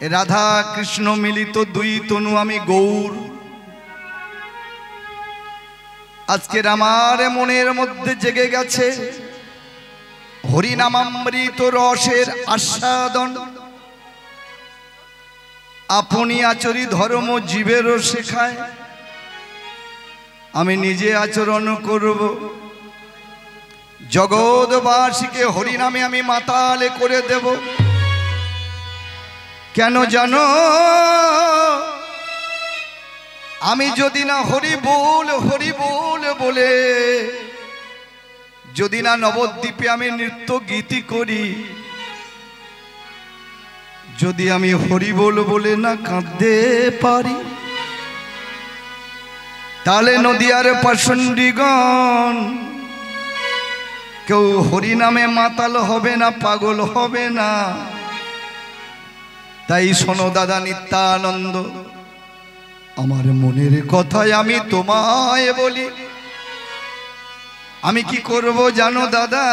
রাধা কৃষ্ণ মিলিত দুই তনু আমি গৌর। আজকের আমার মনের মধ্যে জেগে গেছে হরিনামামৃত রসের আস্বাদন। আপনি আচরি ধর্ম জীবেরও শেখায়, আমি নিজে আচরণ করব। জগৎবাসীকে হরিনামে আমি মাতালে করে দেব। কেন জানো, আমি যদি না হরি বল বলে যদি না নবদ্বীপে আমি নৃত্য গীতি করি, যদি আমি হরি বলে না কাঁদতে পারি, তাহলে নদিয়ার পাষণ্ডীগণ কেউ হরি নামে মাতাল হবে না, পাগল হবে না। তাই শোনো দাদা নিত্যানন্দ, আমার মনের কথায় আমি তোমায় বলি। আমি কি করব জানো দাদা?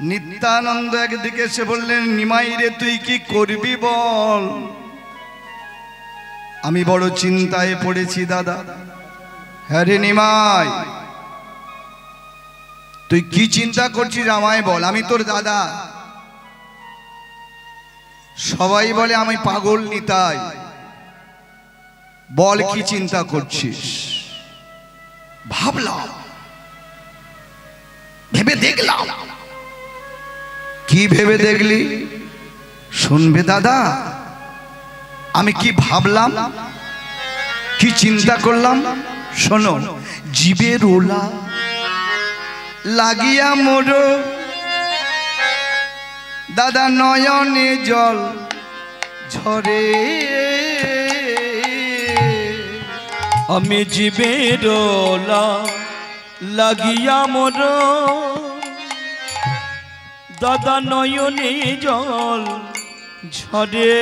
নিত্যানন্দ একদিকে এসে বললেন, নিমাই রে তুই কি করবি বল? আমি বড় চিন্তায় পড়েছি দাদা। হ্যাঁ রে নিমাই, তুই কি চিন্তা করছিস আমায় বল, আমি তোর দাদা। সবাই বলে আমি পাগল নিতাই, বল কি চিন্তা করছিস? ভাবলাম, ভেবে দেখলাম। কি ভেবে দেখলি? শুনবে দাদা, আমি কি ভাবলাম, কি চিন্তা করলাম শোনো। জীবের ওলা লাগিয়া মোর দাদা নয়নে জল ঝরে। আমি জীবের ওলা লাগিয়া মোর দাদা নয়নে জল ঝরে।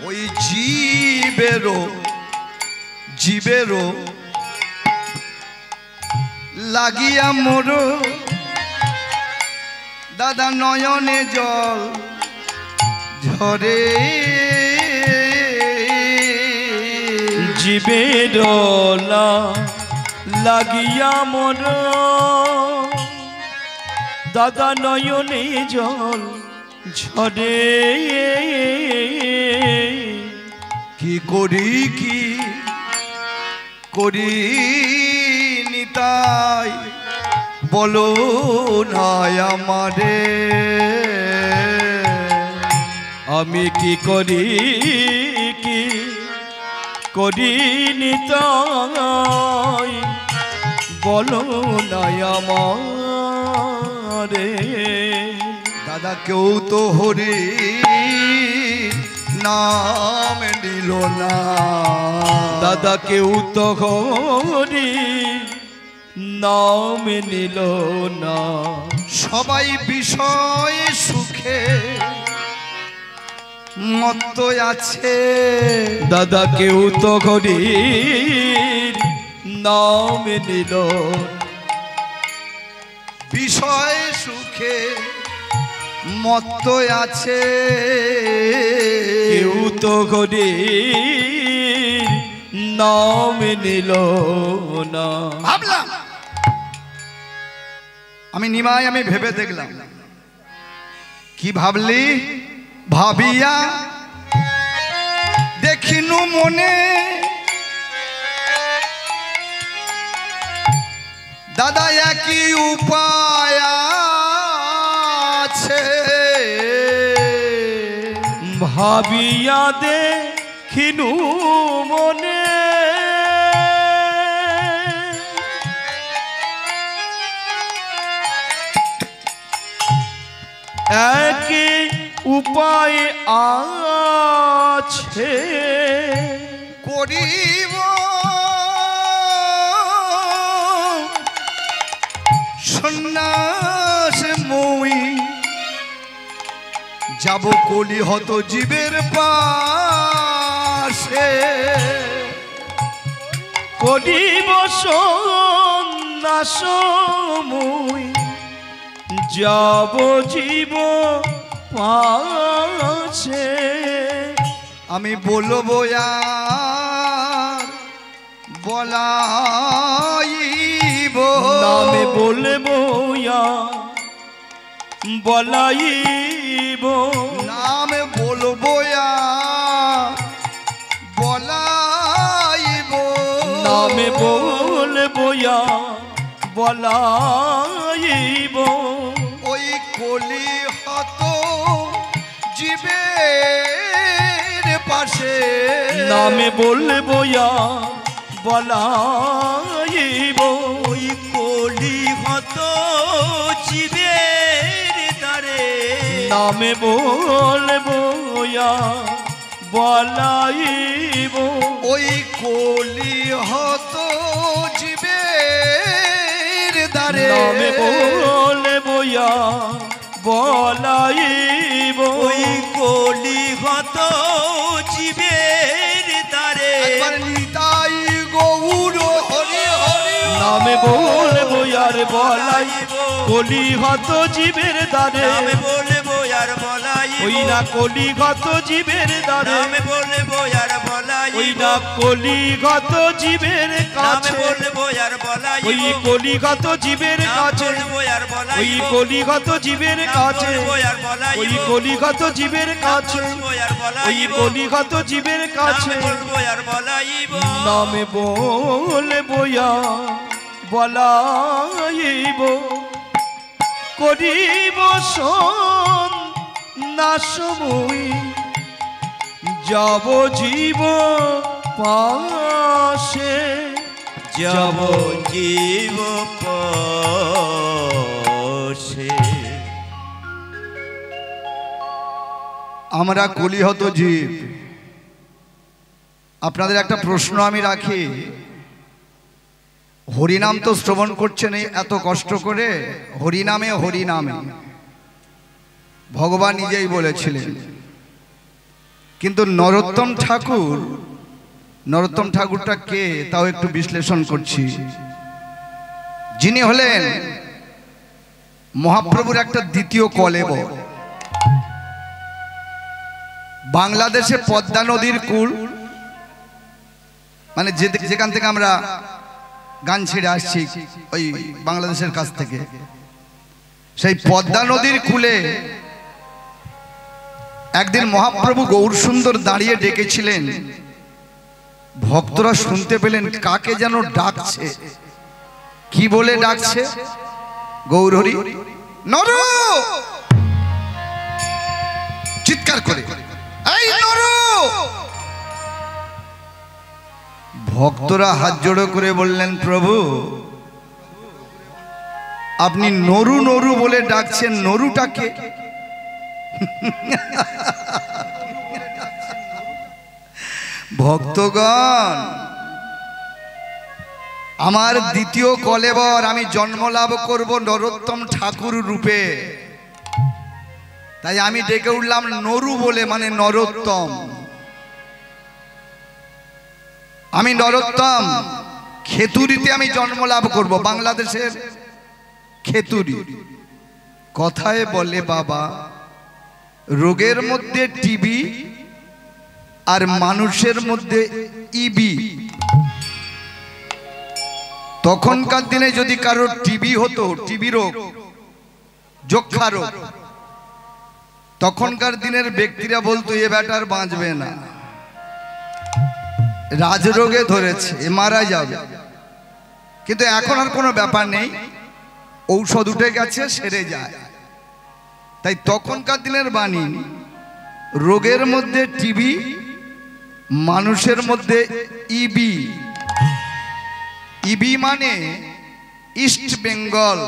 ওই জীবেরও লাগিয়া মোর দাদা নয়নে জল ঝরে। জীবের ওলা লাগিয়া মোর দাদা নয়নে জল ঝরে। কি করি নিতাই বলো নাই আমারে। আমি কি করি নিতাই বলো নাই আমারে। দাদা কেউ তো হরি নাম নিল না, দাদা কেউ তো হরি নাম নিল না। সবাই বিষয় সুখে মত্ত আছে, দাদা কেউ তো হরি নাম নিল। বিষয় সুখে মত্ত আছে, কেউ তো হরি নাম নিল না। ভাবলাম, আমি নিমাই আমি ভেবে দেখলাম। কি ভাবলি? ভাবিয়া দেখিনু মনে দাদা একই উপায় আছে। ভাবিয়া দেখিনু মনে একই উপায় আছে। করিব সন্ন্যাস মই যাব কলি হত জীবের পাশে। করিব সন্ন্যাস মই যাব জীব পাশে। আমি বলবো আর বলাইব, নামে বলবো বলাইব, নামে বলবো আর বলাইব, নামে বলবো বলাইব। ওই কলি হত জীবের পাশে, নামে বলবো বলাইব। ওই কলি হত জীবের দ্বারে, নামে বলবো বলাইব। ওই কলি হত জীবের দ্বারে, নামে বলবো বলাইব। ওই কলি হত জীবের দ্বারে, একবার নিতাই গৌর হরি হরি, নামে বলবো আর বলাইব। কলিহত জীবের দ্বারে, নামে বলবো আর বলাইব। ওই না কলিগত জীবের দ্বারে, নামে বলবো আর বলাইব। ওই না কলিগত জীবের নামে কাছে, বলবো আর বলাইব। ওই কলিগত জীবের নাম কাছে, বলবো আর বলাইব। ওই কলিগত জীবের নাম কাছে, বলবো আর বলাইব। ওই কলিগত জীবের কাছে, বলবো আর ওই বলাইব। কলিগত জীবের কাছে, নামে বলবো আর বলাইব। নামে বলবো বলাইব। করিব নাশময়ী যাব জীব পাশে, যাব জীব পাশে। আমরা কলিহত জীব। আপনাদের একটা প্রশ্ন আমি রাখি, হরিনাম তো শ্রবণ করছেন এই এত কষ্ট করে, হরিনামে হরিনামে ভগবান নিজেই বলেছিলেন। কিন্তু নরোত্তম ঠাকুরটা কে তাও একটু বিশ্লেষণ করছি। যিনি হলেন মহাপ্রভুর একটা দ্বিতীয় কলেবর। বাংলাদেশে পদ্মা নদীর কূল, মানে যেখান থেকে আমরা গান ছেড়ে আসছি ওই বাংলাদেশের কাছ থেকে, সেই পদ্মা নদীর কূলে একদিন মহাপ্রভু গৌরসুন্দর দাঁড়িয়ে ডেকেছিলেন। ভক্তরা শুনতে পেলেন কাকে যেন ডাকছে। কি বলে ডাকছে? গৌরহরি নরু, চিৎকার করে, এই নরু। ভক্তরা হাত জোড়ো করে বললেন, প্রভু আপনি নরু নরু বলে ডাকছেন, নরুটাকে? ভক্তগণ, আমার দ্বিতীয় কলেবর, আমি জন্ম লাভ করব নরোত্তম ঠাকুর রূপে, তাই আমি ডেকে উঠলাম নরু বলে, মানে নরোত্তম। আমি নরোত্তম, খেতুরিতে আমি জন্ম লাভ করব, বাংলাদেশের খেতুরি। কথায় বলে বাবা, রোগের মধ্যে টিবি আর মানুষের মধ্যে ইবি। তখনকার দিনে যদি কারো টিবি হতো, টিবি রোগ, যক্ষা রোগ, তখনকার দিনের ব্যক্তিরা বলতো এ ব্যাটার বাঁচবে না, রাজরোগে ধরেছে, এ মারা যাবে। কিন্তু এখন আর কোনো ব্যাপার নেই, ঔষধ উঠে গেছে, সেরে যায়। তাই তখনকার দিনের বাণী, রোগের মধ্যে টিবি, মানুষের মধ্যে ইবি। ইবি মানে ইস্ট বেঙ্গল।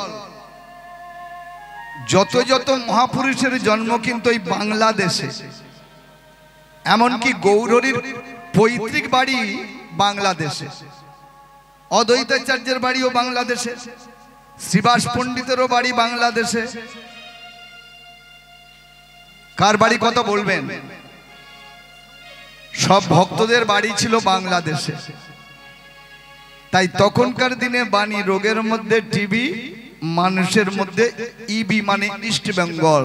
যত যত মহাপুরুষের জন্ম কিন্তু এই বাংলাদেশে, এমনকি গৌরহরির পৈতৃক বাড়ি বাংলাদেশে, অদ্বৈতাচার্যের বাড়িও বাংলাদেশে, শ্রীবাস পণ্ডিতেরও বাড়ি বাংলাদেশে। কার বাড়ি কথা বলবেন? সব ভক্তদের বাড়ি ছিল বাংলাদেশে। তাই তখনকার দিনে বাণী, রোগের মধ্যে টিবি, মানুষের মধ্যে ইবি মানে ইস্ট বেঙ্গল।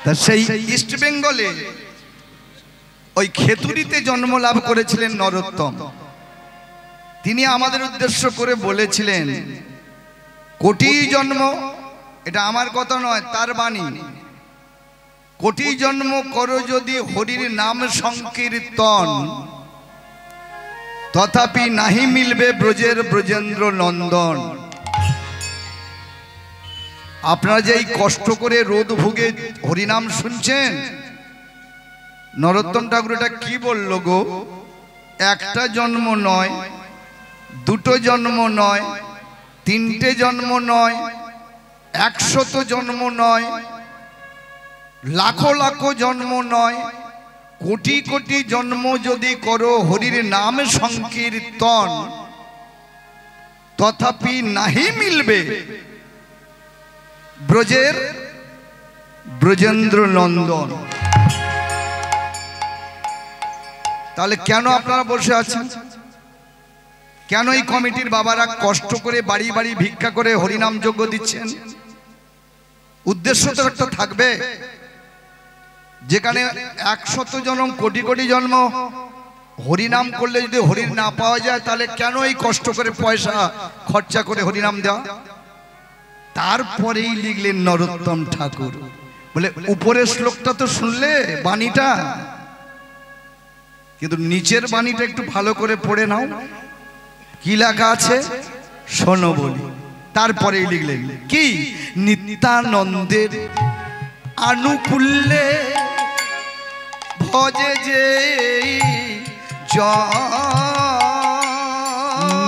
তা সেই ইস্ট বেঙ্গলে ওই খেতুরিতে জন্ম লাভ করেছিলেন নরোত্তম। তিনি আমাদের উদ্দেশ্য করে বলেছিলেন, কোটি জন্ম, এটা আমার কথা নয়, তার বাণী, কোটি জন্ম করো যদি হরির নাম সংকীর্তন, তথাপি নাহি মিলবে ব্রজের ব্রজেন্দ্র নন্দন। আপনারা যে এই কষ্ট করে রোদ ভুগে হরিনাম শুনছেন, নরোত্তম ঠাকুর এটা কি বলল গো? একটা জন্ম নয়, দুটো জন্ম নয়, তিনটে জন্ম নয়, 100 জন্ম নয়, লাখো লাখো জন্ম নয়, কোটি কোটি জন্ম যদি করো হরির নাম সংকীর্তন, তথাপি নাহি মিলবে ব্রজের ব্রজেন্দ্র নন্দন। তাহলে কেন আপনারা বসে আছেন? কেন এই কমিটির বাবারা কষ্ট করে বাড়ি বাড়ি ভিক্ষা করে হরিনাম যজ্ঞ দিচ্ছেন? উদ্দেশ্য তো একটা থাকবে। যেখানে 100 জন্ম, কোটি কোটি জন্ম হরিনাম করলে যদি হরির না পাওয়া যায়, তাহলে কেন এই কষ্ট করে পয়সা খরচা করে হরিনাম দেওয়া? তারপরেই লিখলেন নরোত্তম ঠাকুর, বলে উপরের শ্লোকটা তো শুনলে বাণীটা, কিন্তু নিচের বাণীটা একটু ভালো করে পড়ে নাও। কি লেখা আছে শোনো বলি। তারপরেই লিখলেন কি, নিত্যানন্দের আনুকূল্যে ভজে যে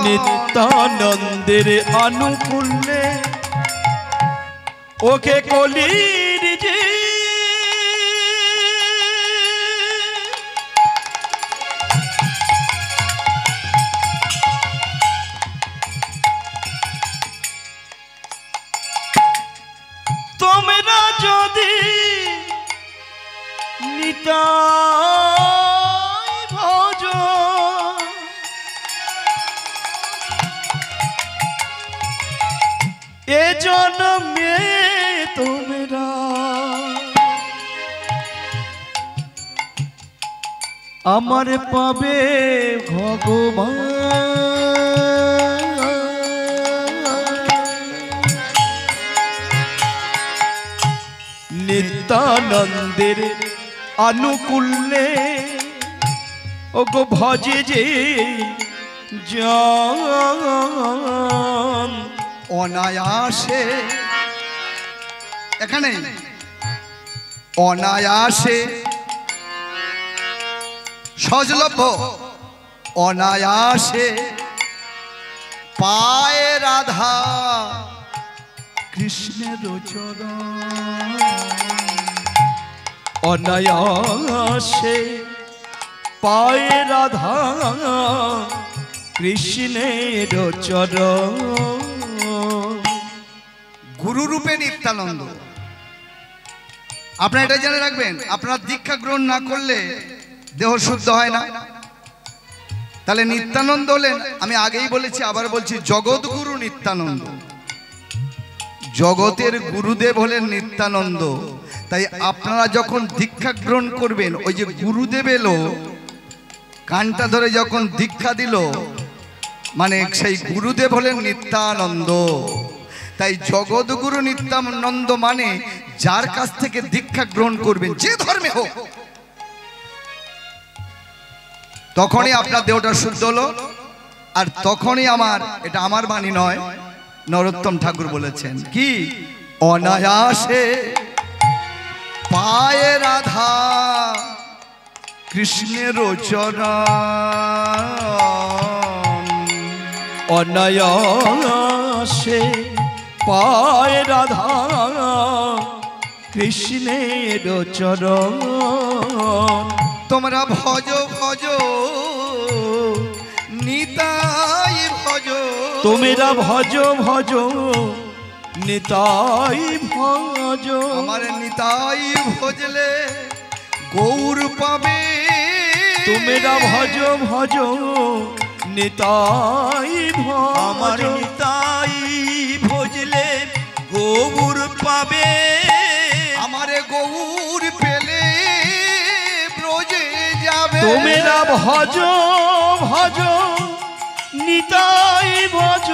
নিত্যানন্দের আনুকূল্যে ওকে কলির যে তোমরা যদি নিতাই ভজ এ জন্মে তোমরা আমার পাবে ভগবান। নিত্যানন্দের আনুকূল্যে ওগো ভজে যে জন অনায়াসে, এখানে অনায়াসে সহজলভ্য, অনায়াসে পায় রাধা কৃষ্ণের চরণ। অনায়াসে পায় রাধা কৃষ্ণের চরণ। গুরুরূপে নিত্যানন্দ। আপনারা এটা জেনে রাখবেন, আপনার দীক্ষা গ্রহণ না করলে দেহ শুদ্ধ হয় না। তাহলে নিত্যানন্দ হলেন, আমি আগেই বলেছি আবার বলছি, জগৎগুরু নিত্যানন্দ। জগতের গুরুদেব হলেন নিত্যানন্দ। তাই আপনারা যখন দীক্ষা গ্রহণ করবেন, ওই যে গুরুদেব এলো কানটা ধরে যখন দীক্ষা দিল, মানে সেই গুরুদেব হলেন নিত্যানন্দ। তাই জগৎগুরু নিত্যানন্দ মানে যার কাছ থেকে দীক্ষা গ্রহণ করবেন, যে ধর্মে হোক, তখনই আপনার দেহটা শুদ্ধ হলো। আর তখনই আমার, এটা আমার বাণী নয়, নরোত্তম ঠাকুর বলেছেন কি, অনায়াসে পায় রাধা কৃষ্ণের চরণ। অনায়াসে পায় রাধা কৃষ্ণের চরণ। তোমরা ভজ ভজ নিতাই ভজ, তোমরা ভজ ভজ নিতাই ভজ। আমার নিতাই ভজলে গৌর পাবে। তোমরা ভজ ভজ নিতাই আমার ভজ নিতাই ভজলে গৌর পাবে আমারে গৌর পেলে ব্রজে যাবে তোমরা ভজ ভজ নিতাই ভজ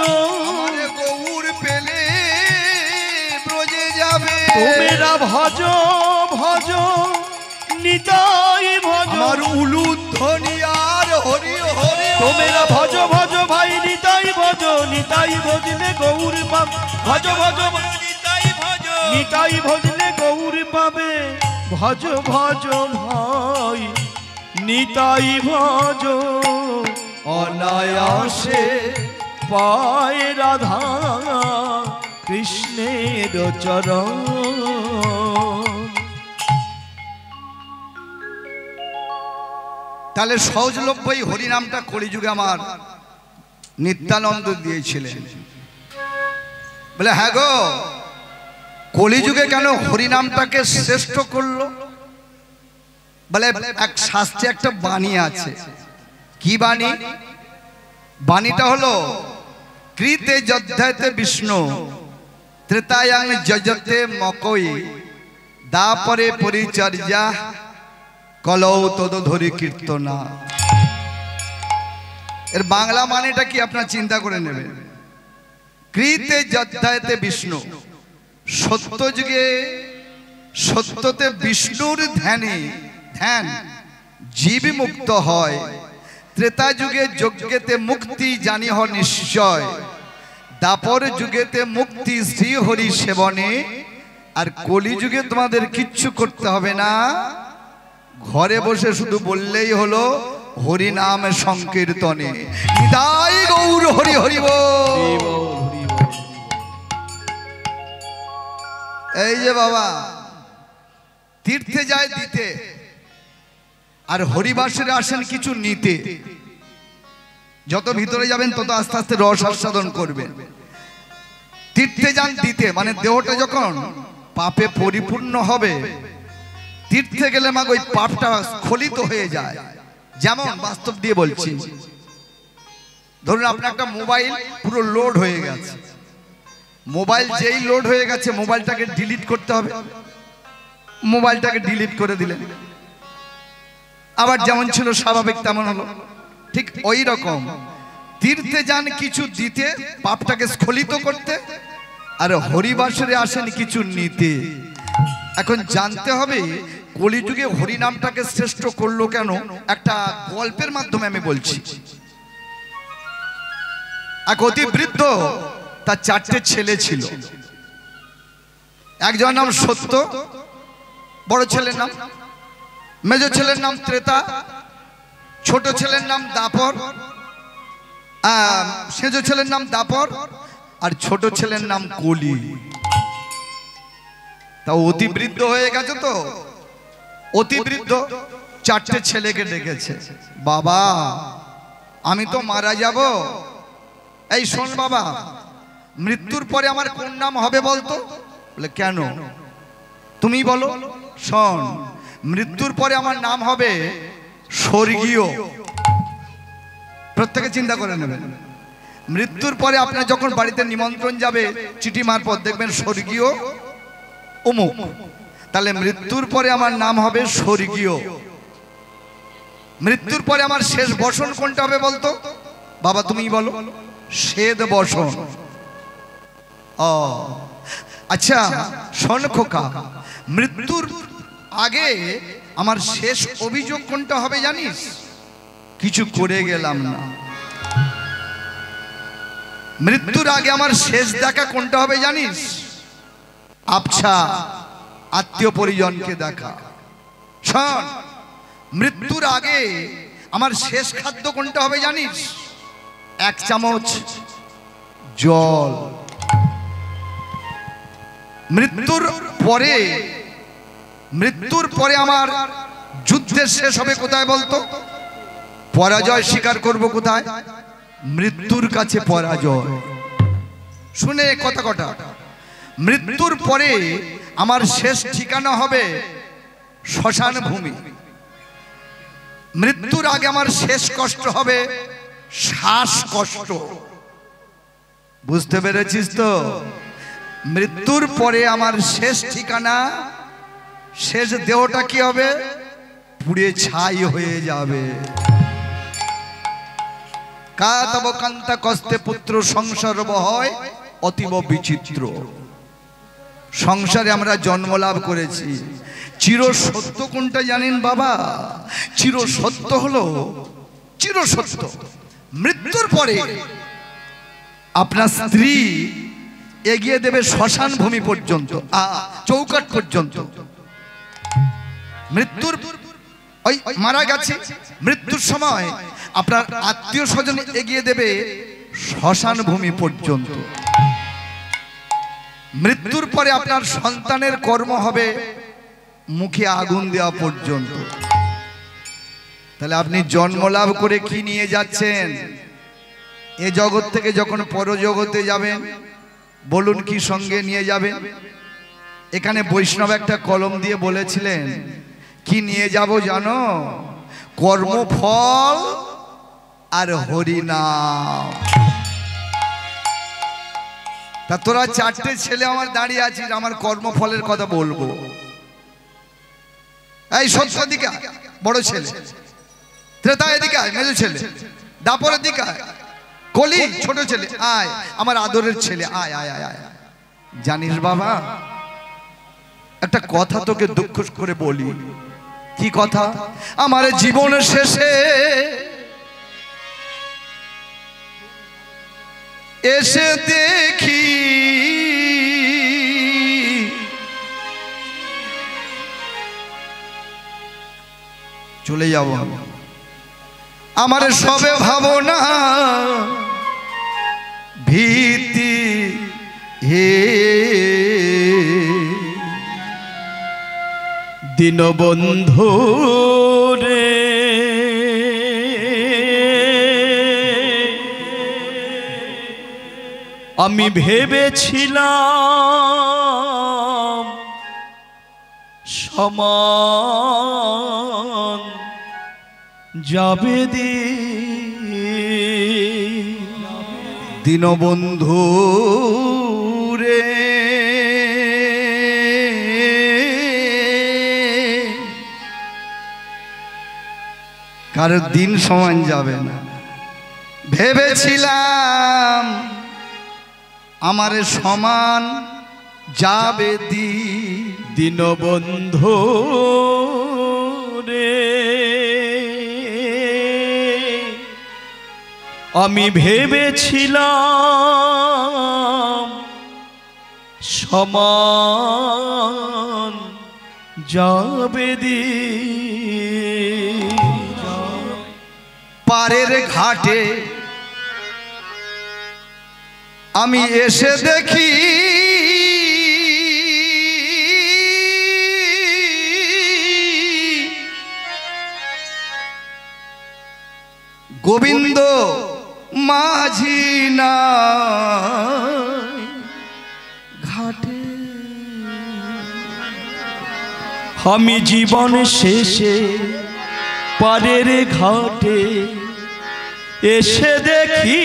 আমারে গৌর পেলে ব্রজে যাবে তোমরা ভজ ভজ নিতাই ভজ আমার উলুধ্বনি আর হরি হরি তোমরা ভজ ভজ ভাই নিতাই ভজ নিতাই ভজলে গৌর পাবে ভজ ভজ নিতাই ভজ নিতাই ভজলে গৌর পাবে ভজ ভজ ভাই নিতাই ভজ অনায়াসে পায় রাধা কৃষ্ণের চরণ তাহলে সহজলভ্য এই হরিনামটা কলিযুগে আমার নিত্যানন্দ দিয়েছিলেন বলে হ্যাঁ গো কলিযুগে কেন হরিনামটাকে শ্রেষ্ঠ করলো বলে এক শাস্ত্রে একটা বাণী আছে কি বাণী বাণীটা হলো কৃতে যজ্ঞাতে বিষ্ণু ত্রেতায়াং যজতে মকই দাপরে পরিচর্যা কলৌ তদধরি কীর্তনা এর বাংলা মানেটা কি আপনারা চিন্তা করে নেবেন কৃতে যজ্ঞাতে বিষ্ণু সত্য যুগে সত্যতে বিষ্ণুর ধ্যান জীব মুক্ত হয় ত্রেতা যুগে যজ্ঞেতে মুক্তি জানি হ নিশ্চয় দাপর যুগেতে মুক্তি শ্রী হরি সেবনে আর কলি যুগে তোমাদের কিচ্ছু করতে হবে না ঘরে বসে শুধু বললেই হলো হরি নাম সংকীর্তনে নিতাই গৌর হরি হরি বল এই যে বাবা তীর্থে যায় দিতে আর হরিবাসরে আসেন কিছু নিতে যত ভিতরে যাবেন তত আস্তে আস্তে রস আস্বাদন করবেন তীর্থে যান দিতে মানে দেহটা যখন পাপে পরিপূর্ণ হবে তীর্থে গেলে মা ওই পাপটা স্খলিত হয়ে যায় যেমন বাস্তব দিয়ে বলছি ধরুন আপনার একটা মোবাইল পুরো লোড হয়ে গেছে মোবাইল যেই লোড হয়ে গেছে মোবাইলটাকে ডিলিট করতে হবে মোবাইলটাকে ডিলিট করে দিলেন আবার যেমন ছিল স্বাভাবিক তেমন হলো ঠিক ওই রকম তীর্থে যান কিছু দিতে পাপটাকে স্খলিত করতে আর হরিবাসরে আসেন কিছু নিতে এখন জানতে হবে কলিযুগে হরিনামটাকে শ্রেষ্ঠ করলো কেন একটা গল্পের মাধ্যমে আমি বলছি এক অতি বৃদ্ধ তার 4টে ছেলে ছিল একজনের নাম সত্য বড় ছেলের নাম মেজ ছেলের নাম ত্রেতা ছোট ছেলের নাম দাপর সেজ ছেলের নাম দাপর আর ছোট ছেলের নাম কলি তা অতি বৃদ্ধ হয়ে গেছে তো অতি বৃদ্ধ 4টে ছেলেকে ডেকেছে বাবা আমি তো মারা যাব এই শোন বাবা মৃত্যুর পরে আমার কোন নাম হবে বলতো বলে কেন তুমি বলো শোন মৃত্যুর পরে আমার নাম হবে স্বর্গীয় প্রত্যেকে চিন্তা করে নেবেন মৃত্যুর পরে আপনার যখন বাড়িতে নিমন্ত্রণ যাবে চিঠি মারফত দেখবেন স্বর্গীয় অমুক তাহলে মৃত্যুর পরে আমার নাম হবে স্বর্গীয় মৃত্যুর পরে আমার শেষ বসন কোনটা হবে বলতো বাবা তুমি বলো শেদ বসন ও আচ্ছা শোন খোকা মৃত্যুর আগে আমার শেষ অভিযোগ কোনটা হবে জানিস কিছু করে গেলাম না মৃত্যুর আগে আমার শেষ দেখা কোনটা হবে জানিস আচ্ছা আত্মীয় পরিজনকে দেখা শোন মৃত্যুর আগে আমার শেষ খাদ্য কোনটা হবে জানিস 1 চামচ জল মৃত্যুর পরে আমার যুদ্ধের শেষ হবে কোথায় বলতো পরাজয় স্বীকার করব কোথায় মৃত্যুর কাছে পরাজয় শুনে কথা কটা মৃত্যুর পরে আমার শেষ ঠিকানা হবে শ্মশান ভূমি মৃত্যুর আগে আমার শেষ কষ্ট হবে শ্বাসকষ্ট। বুঝতে পেরেছিস তো? মৃত্যুর পরে আমার শেষ ঠিকানা, শেষ দেহটা কি হবে? পুড়ে ছাই হয়ে যাবে। কাতব কান্তা কস্তে পুত্র সংসার হয় অতীব বিচিত্র। সংসারে আমরা জন্ম লাভ করেছি। চির সত্য কোনটা জানেন বাবা? চির সত্য হলো, চির সত্য মৃত্যুর পরে আপনার স্ত্রী এগিয়ে দেবে শ্মশান ভূমি পর্যন্ত, চৌকাঠ পর্যন্ত। মৃত্যুর ওই মারা গেছে, মৃত্যুর সময় আপনার আত্মীয় স্বজন এগিয়ে দেবে শ্মশান ভূমি পর্যন্ত। মৃত্যুর পরে আপনার সন্তানের কর্ম হবে মুখে আগুন দেওয়া পর্যন্ত। তাহলে আপনি জন্ম লাভ করে কি নিয়ে যাচ্ছেন? এ জগৎ থেকে যখন পরজগতে যাবেন, বলুন কি সঙ্গে নিয়ে যাবেন? এখানে বৈষ্ণব একটা কলম দিয়ে বলেছিলেন, কি নিয়ে যাব জানো? কর্মফল আর হরিনাম। তা তোরা চারটে ছেলে আমার দাঁড়িয়ে আছিস, আমার কর্মফলের কথা বলবো। এই সত্য দিকা বড় ছেলে, ত্রেতা এদিকে মেজো ছেলে, দাপরের দিকে কলি ছোট ছেলে, আয় আমার আদরের ছেলে, আয় আয় আয় আয়। জানিস বাবা, একটা কথা তোকে দুঃখ করে বলি। কি কথা? আমার জীবনের শেষে এসে দেখি চলে যাব, আমার সবে ভাবনা ভীতি হে দীনবন্ধু রে, আমি ভেবেছিলাম সমান যাবে দীনবন্ধু রে, কারো দিন সমান যাবে না। ভেবেছিলাম আমার সমান যাবে দীনবন্ধু রে, আমি ভেবেছিলাম সমান যাবে পারের ঘাটে আমি এসে দেখি গোবিন্দ মাঝি না ঘাটে। আমি জীবন শেষে পারের ঘাটে এসে দেখি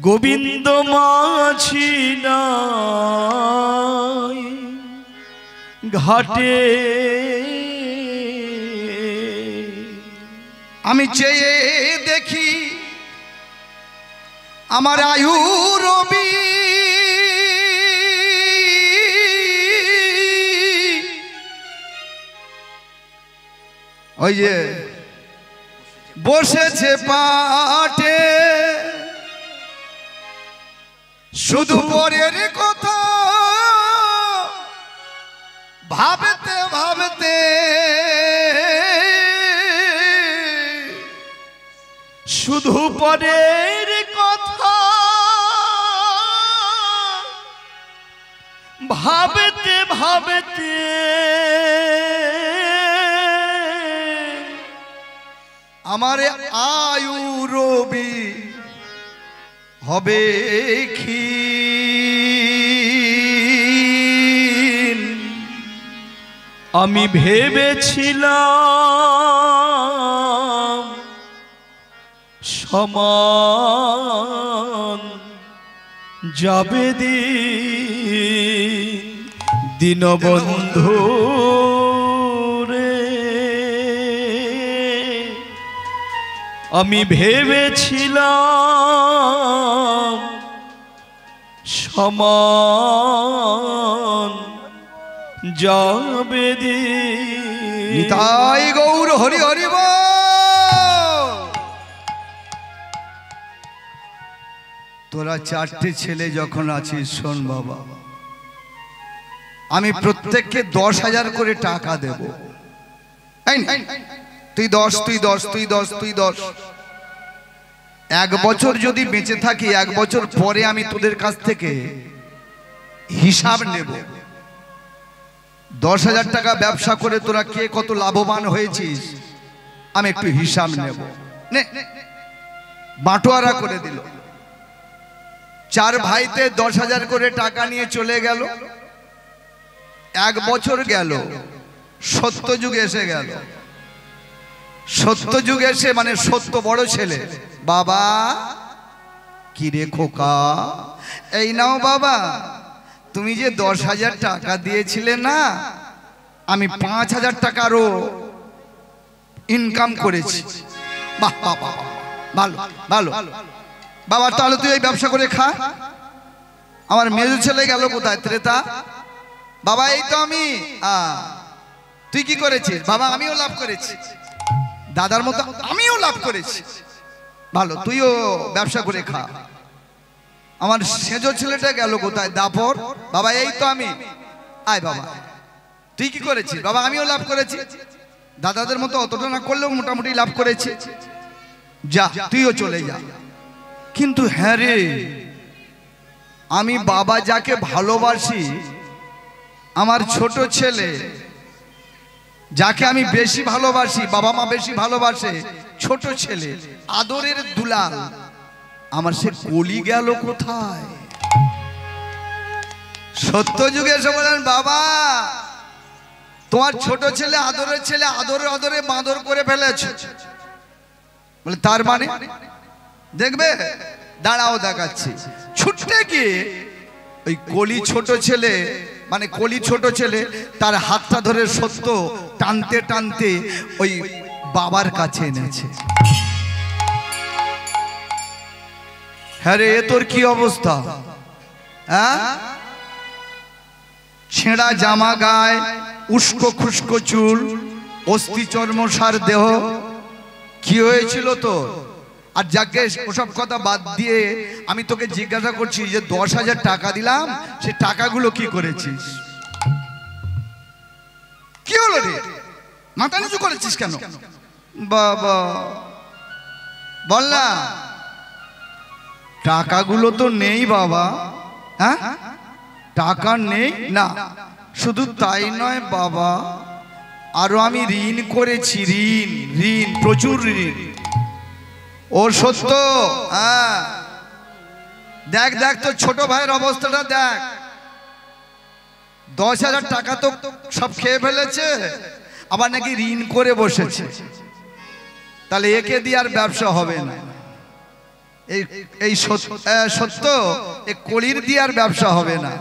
গোবিন্দ মাঝি নাই ঘাটে। আমি চেয়ে দেখি আমার আয়ু রবি ওই যে বসেছে পাটে, শুধু পরের কথা ভাবতে ভাবতে শুধু পরের কথা ভাবতে ভাবতে আমার আয়ু রবি হবে ক্ষীণ। আমি ভেবেছিলাম সমান যাবে দীনবন্ধু রে, আমি ভেবেছিলাম সমান যাবে নিতাই গৌর হরি হরি বল। তোরা চারটে ছেলে যখন আছিস শোন বাবা, আমি প্রত্যেককে 10,000 করে টাকা দেব। তুই 10, তুই 10, তুই 10, তুই 10। 1 বছর যদি বেঁচে থাকি, 1 বছর পরে আমি তোদের কাছ থেকে হিসাব নেব। 10,000 টাকা ব্যবসা করে তোরা কে কত লাভবান হয়েছিস আমি একটু হিসাব নেব। নে, বাটোয়ারা করে দিল। 4 ভাইতে 10,000 করে টাকা নিয়ে চলে গেল। 1 বছর গেল, সত্যযুগ এসে গেল। সত্যযুগ এসে মানে সত্য বড় ছেলে, বাবা কি রে খোকা, এই নাও বাবা, তুমি যে 10,000 টাকা দিয়েছিলে না, আমি 5,000 টাকারও ইনকাম করেছি। বাহ বাহ বাহ, ভালো ভালো বাবা, তাহলে তুই এই ব্যবসা করে খা। আমার মেজো ছেলে গেল কোথায়? ত্রেতা। বাবা এই তো আমি। তুই কি করেছিস? বাবা আমিও লাভ করেছি, দাদার মতো আমিও লাভ করেছি। ভালো, তুইও ব্যবসা করে খা। আমার সেজো ছেলেটা গেল কোথায়? দাপর। বাবা এই তো আমি। আয় বাবা, তুই কি করেছিস? বাবা আমিও লাভ করেছি, দাদাদের মতো অতটা না করলেও মোটামুটি লাভ করেছি। যা তুইও চলে যা। কিন্তু হ্যাঁ রে, আমি বাবা যাকে ভালোবাসি, আমার ছোট ছেলে যাকে আমি বেশি ভালোবাসি, বাবা মা বেশি ভালোবাসে, ছোট ছেলে আদরের দুলাল, আমার সে কলি গেল কোথায়? সত্য যুগে এসে বলেন বাবা তোমার ছোট ছেলে আদরের ছেলে আদরে আদরে বাঁদর করে ফেলেছে। বলে তার মানে দেখবে, দাঁড়াও দেখাচ্ছি। ছুটতে গিয়ে ওই কলি ছোট ছেলে, মানে কলি ছোট ছেলে, তার হাতটা ধরে সত্য টানতে টানতে ওই বাবার কাছে এনেছে। হ্যাঁ রে, এ তোর কি অবস্থা? হ্যাঁ, ছেঁড়া জামা গায়ে, উস্কো খুস্কো চুল, অস্থি চর্মসার দেহ, কি হয়েছিল তোর? আর যাকে ওসব কথা বাদ দিয়ে আমি তোকে জিজ্ঞাসা করছি যে 10,000 টাকা দিলাম, সে টাকাগুলো কি করেছিস? কি হলো রে, মাথা নিচু করেছিস কেন? বাবা বল না। টাকাগুলো তো নেই বাবা। হ্যাঁ, টাকা নেই না, শুধু তাই নয় বাবা, আরো আমি ঋণ করেছি, ঋণ ঋণ প্রচুর ঋণ। ও সত্য, হ্যাঁ দেখ দেখ তোর ছোট ভাইয়ের অবস্থাটা দেখ। 10,000 টাকা তো সব খেয়ে ফেলেছে, আবার নাকি ঋণ করে বসেছে। তাহলে একে দিয়ে আর ব্যবসা হবে না। এই সত্য, এই কলির দিয়ে আর ব্যবসা হবে না।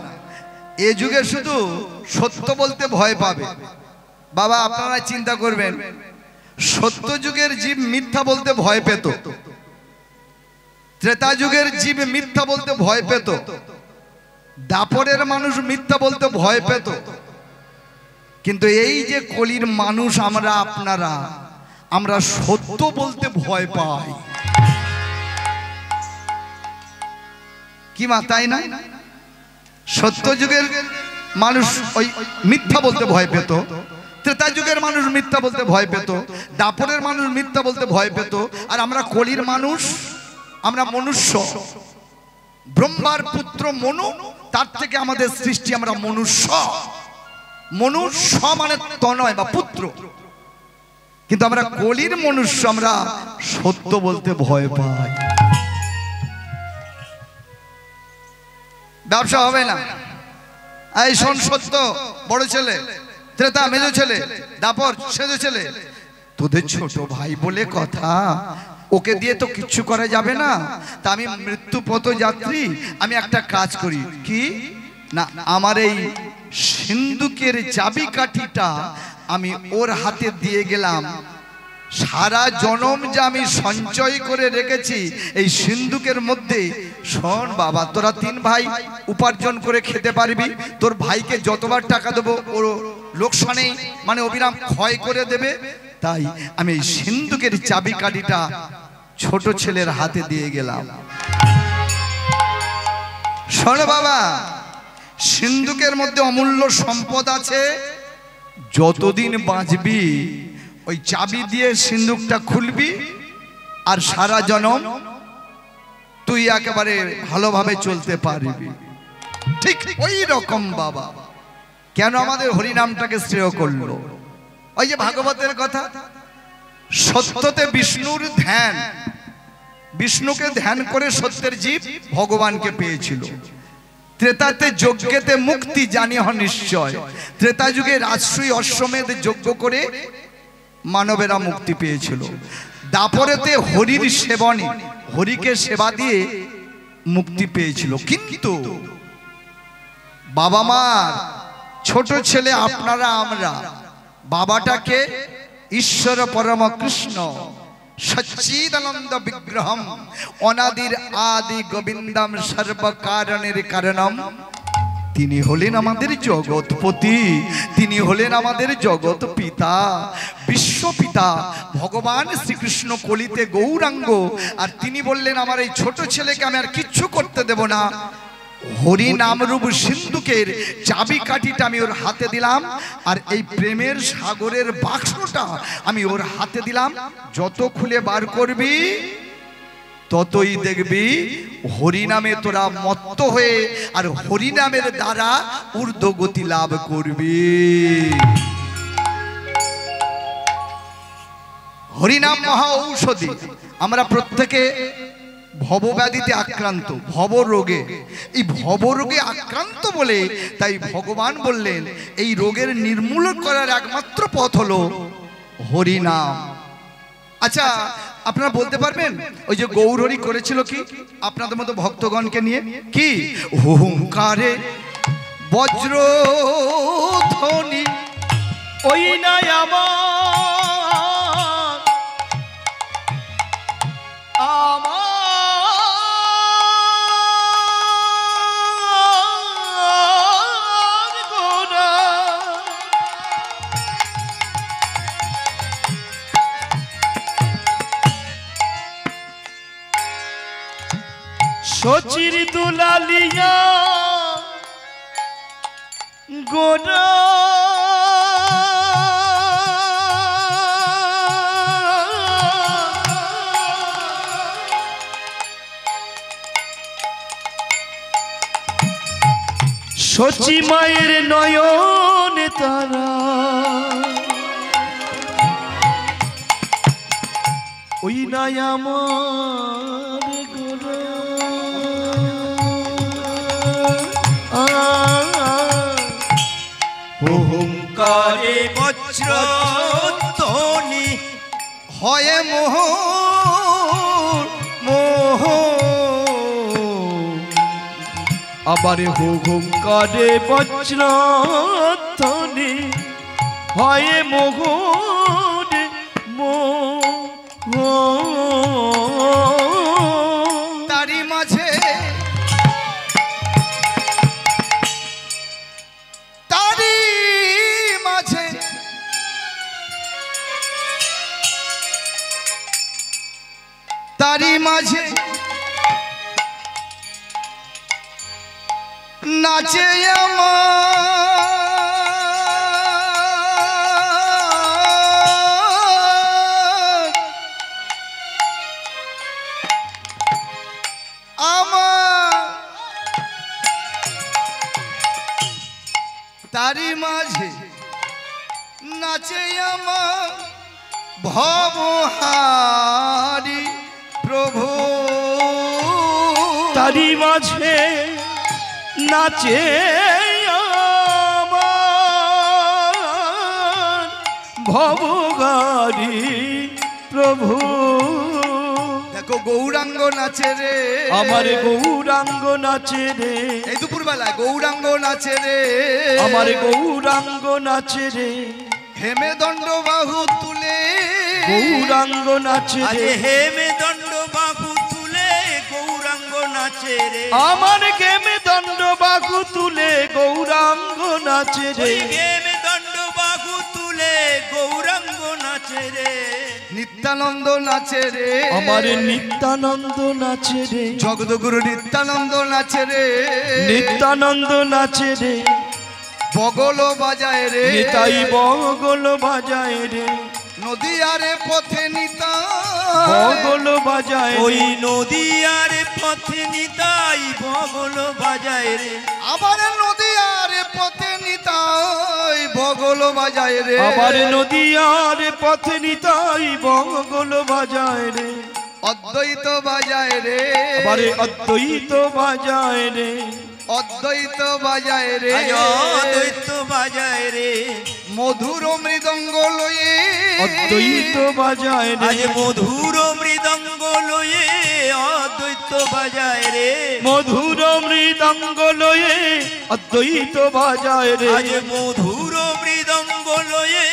এ যুগে শুধু সত্য বলতে ভয় পাবে। বাবা আপনারা চিন্তা করবেন, সত্য যুগের জীব মিথ্যা বলতে ভয় পেত, ত্রেতা যুগের জীব মিথ্যা বলতে ভয় পেত, দাপরের মানুষ মিথ্যা বলতে ভয় পেত। কিন্তু এই যে কলির মানুষ আমরা, আপনারা, আমরা সত্য বলতে ভয় পাই। কি মা, তাই না? সত্য যুগের মানুষ ওই মিথ্যা বলতে ভয় পেত, ত্রেতা যুগের মানুষ মিথ্যা বলতে ভয় পেত, দাপরের মানুষ মিথ্যা বলতে ভয় পেত। আর আমরা কলির মানুষ, আমরা মনুষ্য, ব্রহ্মার পুত্র মনু, তার থেকে আমাদের সৃষ্টি, আমরা মনুষ্য। মনুষ্য মানে তনয় বা পুত্র, কিন্তু আমরা কলির মনুষ্য, আমরা সত্য বলতে ভয় পাই। ব্যবসা হবে না। এই শোন সত্য বড় ছেলে, ত্রেতা মেজো ছেলে, দাপর সেজো ছেলে। তোদের ছোট ভাই বলে কথা, ওকে দিয়ে তো কিচ্ছু করা যাবে না। তা আমি মৃত্যু পথযাত্রী, আমি একটা কাজ করি কি না, আমার এই সিন্ধুকের চাবিকাঠিটা আমি ওর হাতে দিয়ে গেলাম। সারা জনম যে আমি সঞ্চয় করে রেখেছি এই সিন্ধুকের মধ্যে, শোন বাবা, তোরা 3 ভাই উপার্জন করে খেতে পারবি। তোর ভাইকে যতবার টাকা দেবো ওর লোকসানে মানে অবিরাম ক্ষয় করে দেবে। তাই আমি এই সিন্ধুকের চাবিকাঠিটা ছোট ছেলের হাতে দিয়ে গেলাম। শোন বাবা, সিন্ধুকের মধ্যে অমূল্য সম্পদ আছে। যতদিন বাঁচবি ওই চাবি দিয়ে সিন্ধুকটা খুলবি, আর সারা জনম তুই একেবারে ভালোভাবে চলতে পারবি। ঠিক ওই রকম বাবা কেন আমাদের হরিনামটাকে শ্রেয় করলো? ওই যে ভাগবতের কথা, সত্যতে বিষ্ণুর ধ্যান, বিষ্ণুকে ধ্যান করে সত্যের জীব ভগবানকে পেয়েছিল। ত্রেতাতে যজ্ঞেতে মুক্তি জানিহ নিশ্চয়। ত্রেতা যুগে রাজসূয় অশ্বমেধ যজ্ঞ করে মানবেরা মুক্তি পেয়েছিল। দাপরেতে হরির সেবনে, হরিকে সেবা দিয়ে মুক্তি পেয়েছিল। কিন্তু বাবা মার ছোট ছেলে আপনারা আমরা, বাবাটাকে ঈশ্বর পরম কৃষ্ণ সচ্চিদানন্দ বিগ্রহম অনাদির আদি গোবিন্দম সর্বকারণের কারণম, তিনি হলেন আমাদের জগৎপতি, তিনি হলেন আমাদের জগৎ পিতা, বিশ্বপিতা ভগবান শ্রীকৃষ্ণ কলিতে গৌরাঙ্গ। আর তিনি বললেন আমার এই ছোট ছেলেকে আমি আর কিচ্ছু করতে দেব না। হরি নামরূপ সিন্ধুকের চাবিকাঠিটা আমি ওর হাতে দিলাম, আর এই প্রেমের সাগরের বাক্সটা আমি ওর হাতে দিলাম। যত খুলে বার করবি ততই দেখবি হরিনামে তোরা মত্ত হয়ে আর হরিনামের দ্বারা ঊর্ধ্বগতি লাভ করবি। হরিনাম মহা ঔষধি। আমরা প্রত্যেকে ভবব্যাধিতে আক্রান্ত, ভবরোগে, এই ভবরোগে আক্রান্ত বলে তাই ভগবান বললেন এই রোগের নির্মূল করার একমাত্র পথ হলো হরিনাম। আচ্ছা, আপনারা বলতে পারবেন ওই যে গৌরহরি করেছিল কি আপনাদের মতো ভক্তগণকে নিয়ে? কি হুঙ্কারে বজ্রধ্বনি, ওই নাই আমার গোরা, সচির দুলালিয়া গোরা, সচি মায়ের নয়ন তারা, ওই নাই আমার গোরা। হুঙ্কারে বজ্রধ্বনি হয় মোহ মোহ, আবার হুঙ্কারে বজ্রধ্বনি হয় মোহরে মোহ, তারি মাঝে তারি মাঝে তারি মাঝে নাচে আমার তারি মাঝে নাচে আমার ভবহারি প্রভু, তারি মাঝে নাচে আমার ভবঘারী প্রভু। দেখো গৌরাঙ্গ নাচে রে, আমার গৌরাঙ্গ নাচে রে, এই দুপুরবেলায় গৌরাঙ্গ নাচে রে, আমার গৌরাঙ্গ নাচে রে, হেমে দণ্ড বাহু তুলে গৌরাঙ্গ নাচে রে, হেমে দণ্ড বাহু তুলে গৌরাঙ্গ নাচে রে, আমার গেমে দণ্ড বাহু তুলে গৌরাঙ্গ নাচে রে, হেমে দণ্ড বাহু তুলে গৌরাঙ্গ নাচে রে, নিত্যানন্দ নাচে রে, আমার নিত্যানন্দ নাচে রে, জগদগুরু নিত্যানন্দ নাচে রে, নিত্যানন্দ নাচে রে, বগল বাজায় রে, নিতাই বগল বাজায় রে, নদীয়ারে পথে নিতাই বগল বাজায় ওই রে, নদীয়ার পথে নিতাই বগল বাজায় রে, আবার নদীয়ারে পথে নিতাই বগল বাজায় রে, আবার নদীয়ার পথে নিতাই বগল বাজায় রে, অদ্বৈত বাজায় রে, আবার অদ্বৈত বাজায় রে, অদ্বৈত বাজায় রে, অদ্বৈত বাজায় রে, মধুর মৃদঙ্গ লয়ে অদ্বৈত বাজায় রে, আজ মধুর মৃদঙ্গ লয়ে অদ্বৈত বাজায় রে, মধুর মৃদঙ্গ লয়ে অদ্বৈত বাজায় রে, আজ মধুর মৃদঙ্গ লয়ে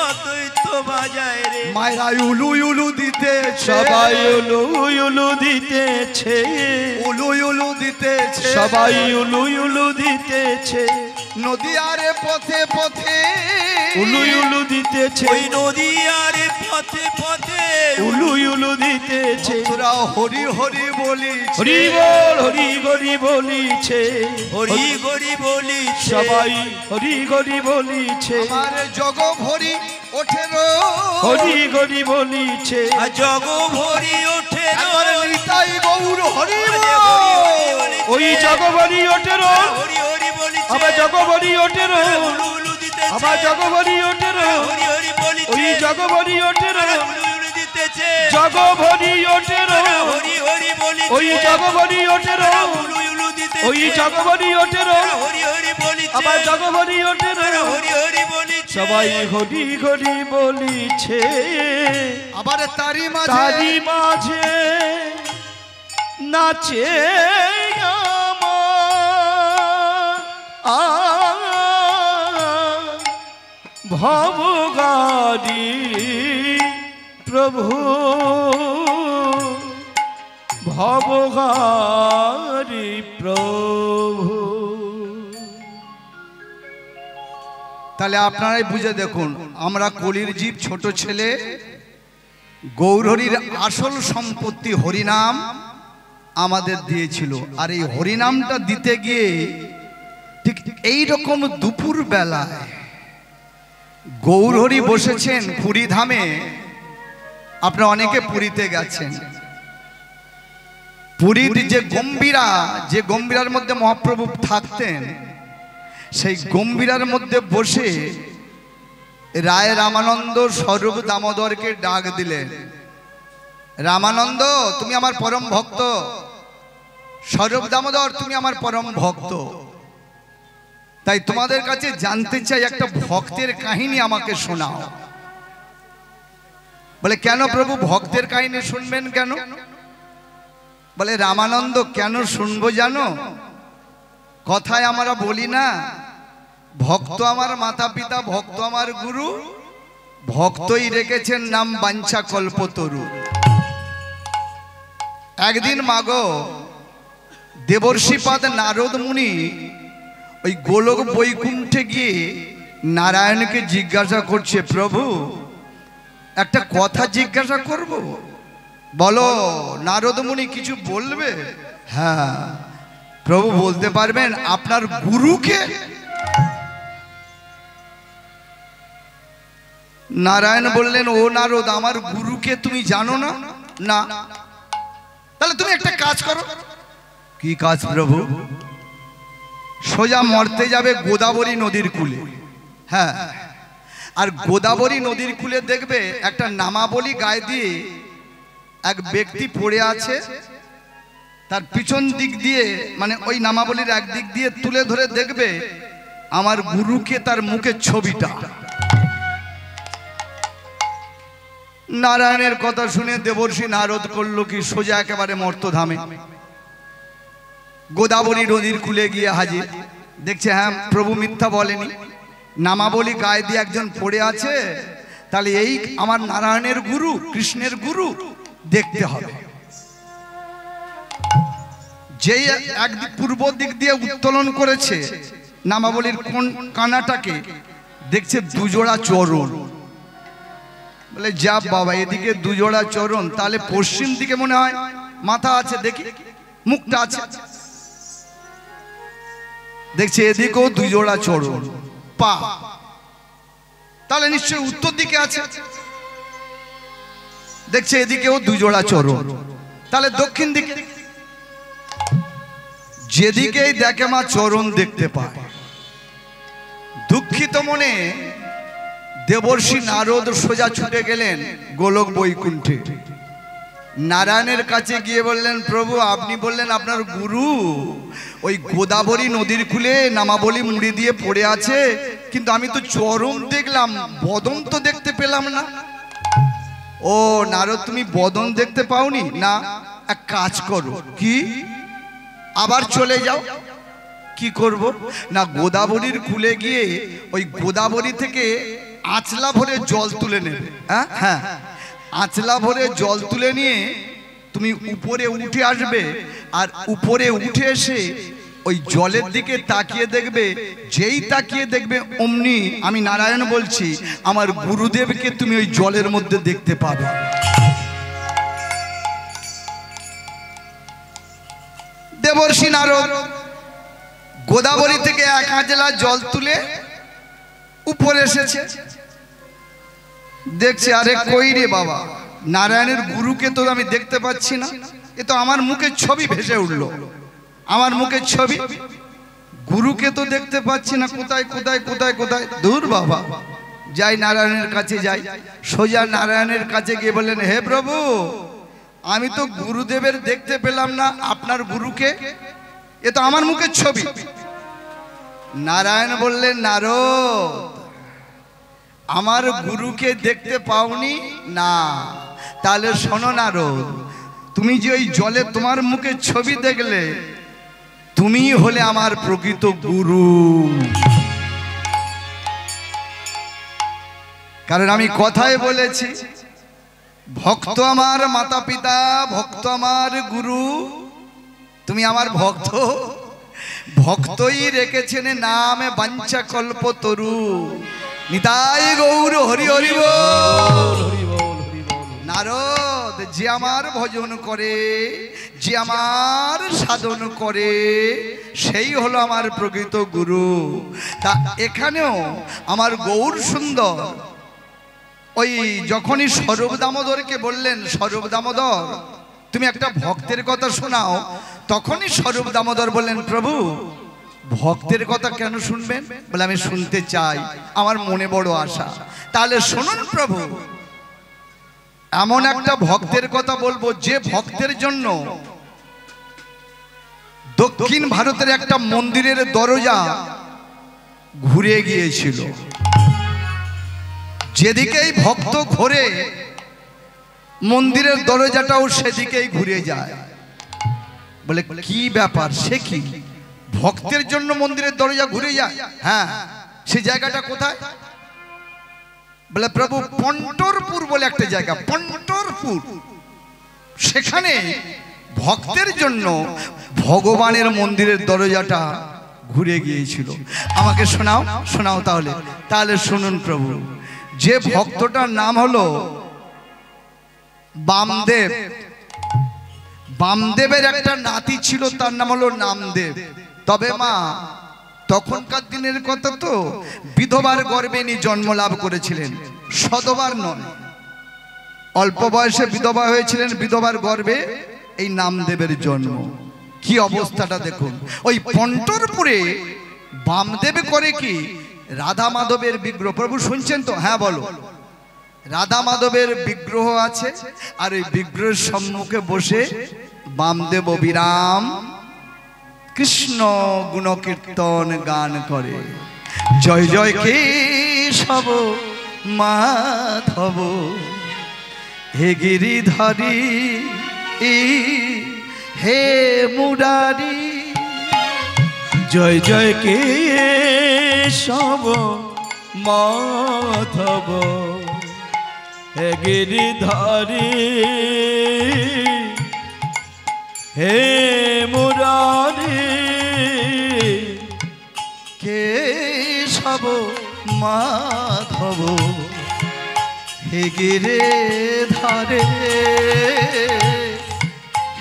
অদ্বৈত বাজায় রে, মায়েরা উলু উলু দিতেছে, সবাই উলু উলু দিতেছে, উলু উলু দিতেছে, সবাই উলু উলু দিতেছে, নদীয়ারে পথে পথে উলু উলু দিতেছে, ওই নদীয়ার পথে পথে উলু উলু দিতেছে, তোরা হরি হরি বলিছে, হরি বল হরি হরি বলিছে, হরি হরি বলিছে, সবাই হরি হরি বলিছে, আমার জগ ভরি ওঠে রো, হরি হরি বলিছে, আর জগ ভরি ওঠে একবার নিতাই গৌর হরি ওই জগবরি ওঠেরো, হরি হরি বলিছে, আবার জগবরি ওঠেরো, উলু উলু দিতেছে, আবার জগবরি ওঠেরো, হরি হরি বলিছে, ওই জগবরি ওঠেরো, উলু উলু দিতেছে, জগবরি ওঠেরো, হরি হরি বলিছে, ওই জগবরি ওঠেরো, উলু উলু দিতেছে, ওই জগবরি ওঠেরো, হরি হরি বলিছে, আবার জগবরি ওঠেরো, হরি হরি বলিছে, সবাই হরি হরি বলিছে, আবার তারি মাঝে তারি মাঝে নাচে ভবঘারী প্রভু, ভবঘারী প্রভু। তাহলে আপনারাই বুঝে দেখুন, আমরা কলির জীব, ছোট ছেলে, গৌরহরির আসল সম্পত্তি হরিনাম আমাদের দিয়েছিল। আর এই হরিনামটা দিতে গিয়ে ঠিক এই রকম দুপুর বেলায় গৌরহরি বসেছেন পুরী ধামে। আপনারা অনেকে পুরীতে গেছেন। পুরীর যে গম্ভীরা, যে গম্ভীরার মধ্যে মহাপ্রভু থাকতেন, সেই গম্ভীরার মধ্যে বসে রায় রামানন্দ স্বরূপ দামোদরকে ডাক দিলেন, রামানন্দ তুমি আমার পরম ভক্ত, স্বরূপ দামোদর তুমি আমার পরম ভক্ত, তাই তোমাদের কাছে জানতে চাই একটা ভক্তের কাহিনী আমাকে শোনাও। বলে কেন প্রভু, ভক্তের কাহিনী শুনবেন কেন? বলে রামানন্দ কেন শুনবো জানো? কথায় আমরা বলি না, ভক্ত আমার মাতা পিতা, ভক্ত আমার গুরু, ভক্তই রেখেছেন নাম বাঞ্ছা কল্পতরু। একদিন মাগো দেবর্ষিপাদ নারদ মুনি ওই গোলক বৈকুণ্ঠে গিয়ে নারায়ণকে জিজ্ঞাসা করছে, প্রভু একটা কথা জিজ্ঞাসা করব, বলো। নারদ মুনি কিছু বলবে? হ্যাঁ প্রভু বলতে পারবেন। আপনার গুরুকে? নারায়ণ বললেন, ও নারদ, আমার গুরুকে তুমি জানো না? না। তাহলে তুমি একটা কাজ করো। কি কাজ প্রভু? সোজা মরতে যাবে গোদাবরী নদীর কূলে। হ্যাঁ, আর গোদাবরী নদীর কূলে দেখবে একটা নামাবলী গায়ে দিয়ে এক ব্যক্তি পড়ে আছে, তার পিছন দিক দিয়ে, মানে ওই নামাবলীর একদিক দিয়ে তুলে ধরে দেখবে আমার গুরুকে, তার মুখের ছবিটা। নারায়ণের কথা শুনে দেবর্ষি নারদ করলো কি, সোজা একেবারে মর্তধামে গোদাবরী নদীর কূলে গিয়ে হাজির। দেখছে হ্যাঁ প্রভু মিথ্যা বলেনি, নামাবলী গায়ে দিয়ে একজন পড়ে আছে, তাহলে এই আমার নারায়ণের গুরু, কৃষ্ণের গুরু, দেখতে হবে। যেই একদিক পূর্ব দিক দিয়ে উত্তোলন করেছে নামাবলীর কোন কানাটাকে, দেখছে দুজোড়া চরণ। বলে যা বাবা, এদিকে দুজোড়া চরণ, তাহলে পশ্চিম দিকে মনে হয় মাথা আছে, দেখি মুখটা আছে। দেখছে এদিকেও দুজোড়া চরণ, পা, তাহলে নিশ্চয়ই উত্তর দিকে আছে। দেখছে এদিকেও দুজোড়া চরণ, তাহলে দক্ষিণ দিকে। যেদিকেই দেখে মা চরণ দেখতে পায়। দুঃখিত মনে দেবর্ষি নারদ সোজা ছুটে গেলেন গোলক বৈকুণ্ঠে। নারায়ণের কাছে গিয়ে বললেন, প্রভু আপনি বললেন আপনার গুরু ওই গোদাবরী নদীর কূলে নামাবলী মুড়ি দিয়ে পড়ে আছে, কিন্তু আমি তো চরণ দেখলাম, বদন তো দেখতে পেলাম না। ও নারদ, তুমি বদন দেখতে পাওনি? না, এক কাজ করো। কি? আবার চলে যাও। কি করব? না, গোদাবরীর কূলে গিয়ে ওই গোদাবরী থেকে আঁচলা ভরে জল তুলে নেবে। হ্যাঁ, আঁচলা ভরে জল তুলে নিয়ে তুমি উপরে উঠে আসবে, আর উপরে উঠে এসে ওই জলের দিকে তাকিয়ে দেখবে। যেই তাকিয়ে দেখবে অমনি আমি নারায়ণ বলছি, আমার গুরুদেবকে তুমি ওই জলের মধ্যে দেখতে পাবে। দেবর্ষি নারদ গোদাবরী থেকে এক আঁচলা জল তুলে উপরে এসেছে। দেখছে আরে কই রে বাবা, নারায়ণের গুরুকে তো আমি দেখতে পাচ্ছি না, এ তো আমার মুখের ছবি ভেসে উঠলো। আমার মুখের ছবি, গুরুকে তো দেখতে পাচ্ছি না, কোথায় কোথায় কোথায় কোথায়। দূর বাবা, যাই নারায়ণের কাছে যাই। সোজা নারায়ণের কাছে গিয়ে বললেন, হে প্রভু আমি তো গুরুদেবের দেখতে পেলাম না, আপনার গুরুকে, এ তো আমার মুখের ছবি। নারায়ণ বললেন, নারদ আমার গুরুকে দেখতে পাওনি না? তাহলে শোনো নারদ, তুমি যে ওই জলে তোমার মুখের ছবি দেখলে, তুমি হলে আমার প্রকৃত গুরু। কারণ আমি কথায় বলেছি, ভক্ত আমার মাতা পিতা, ভক্ত আমার গুরু। তুমি আমার ভক্ত, ভক্তই রেখেছেন নামে বাঞ্ছা কল্প তরু। নিতাই গৌর হরি হরি বল। নারদ, যে আমার ভজন করে, যে আমার সাধন করে, সেই হলো আমার প্রকৃত গুরু। তা এখানেও আমার গৌর সুন্দর ওই যখনই স্বরূপ দামোদরকে বললেন, স্বরূপ দামোদর তুমি একটা ভক্তের কথা শোনাও, তখনই স্বরূপ দামোদর বললেন, প্রভু ভক্তের কথা কেন শুনবেন? বলে আমি শুনতে চাই, আমার মনে বড় আশা। তাহলে শুনুন প্রভু, এমন একটা ভক্তের কথা বলবো যে ভক্তের জন্য দক্ষিণ ভারতের একটা মন্দিরের দরজা ঘুরে গিয়েছিল। যেদিকেই ভক্ত ঘোরে মন্দিরের দরজাটাও সেদিকেই ঘুরে যায়। বলে কি ব্যাপার, সে কি? ভক্তের জন্য মন্দিরের দরজা ঘুরে যায়? হ্যাঁ, সেই জায়গাটা কোথায়? বলে প্রভু পন্টরপুর বলে একটা জায়গা, পন্টরপুর, সেখানে ভক্তের জন্য ভগবানের মন্দিরের দরজাটা ঘুরে গিয়েছিল। আমাকে শোনাও, শোনাও তাহলে। তাহলে শুনুন প্রভু, যে ভক্তটার নাম হলো বামদেব। বামদেবের একটা নাতি ছিল, তার নাম হলো নামদেব। তবে মা, তখনকার দিনের কথা তো, বিধবার গর্ভে ইনি জন্ম লাভ করেছিলেন, সধবার নয়। অল্প বয়সে বিধবা হয়েছিলেন, বিধবার গর্ভে এই নামদেবের জন্ম। কি অবস্থাটা দেখুন। ওই পন্টরপুরে বামদেব করে কি, রাধা মাধবের বিগ্রহ। প্রভু শুনছেন তো? হ্যাঁ বলো। রাধা মাধবের বিগ্রহ আছে, আর ওই বিগ্রহের সম্মুখে বসে বামদেব অবিরাম কৃষ্ণ গুণ কীর্তন গান করে। জয় জয় কেশব মাধব, হে গিরিধারী হে মুরারি। জয় জয় কেশব মাধব হে গিরিধারী হে মুরারি। কেশব মাধব হে গিরিধারে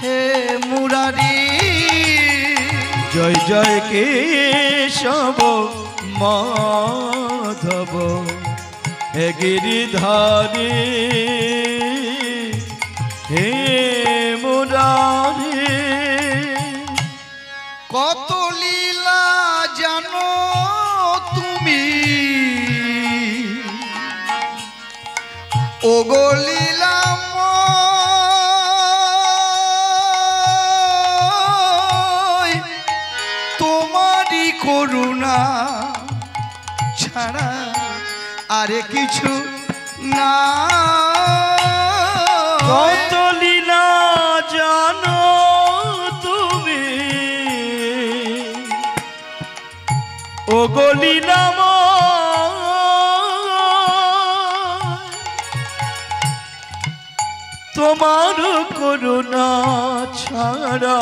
হে মুরারি। জয় জয় কেশব মাধব হে গিরিধারী হে মুরারি। কত লীলা জানো তুমি ওগো লীলাময়, তোমারই করুণা ছাড়া আরে কিছু না। কত লীলা জানো তুমি ওগো লীলাময়, তোমার করুণা ছাড়া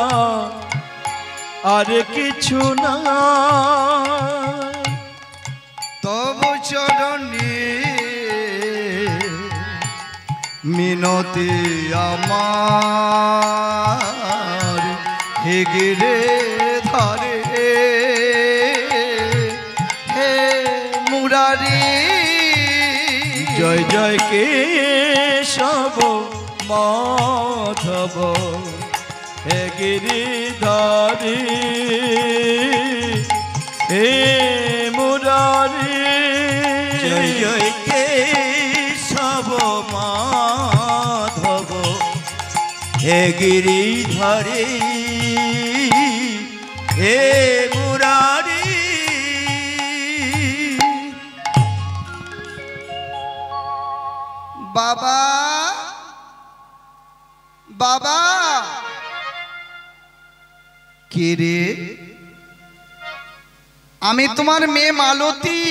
আর কিছু না। তব চরণে মিনতি আমার হে গিরিধারে হে মুরারি। জয় জয় কেশব মাধব হে গিরিধারী হে মুরারি। জয় জয় কেশব মাধব হে গিরিধারী হে মুরারি। বাবা বাবা কে রে? আমি তোমার মেয়ে মালতী।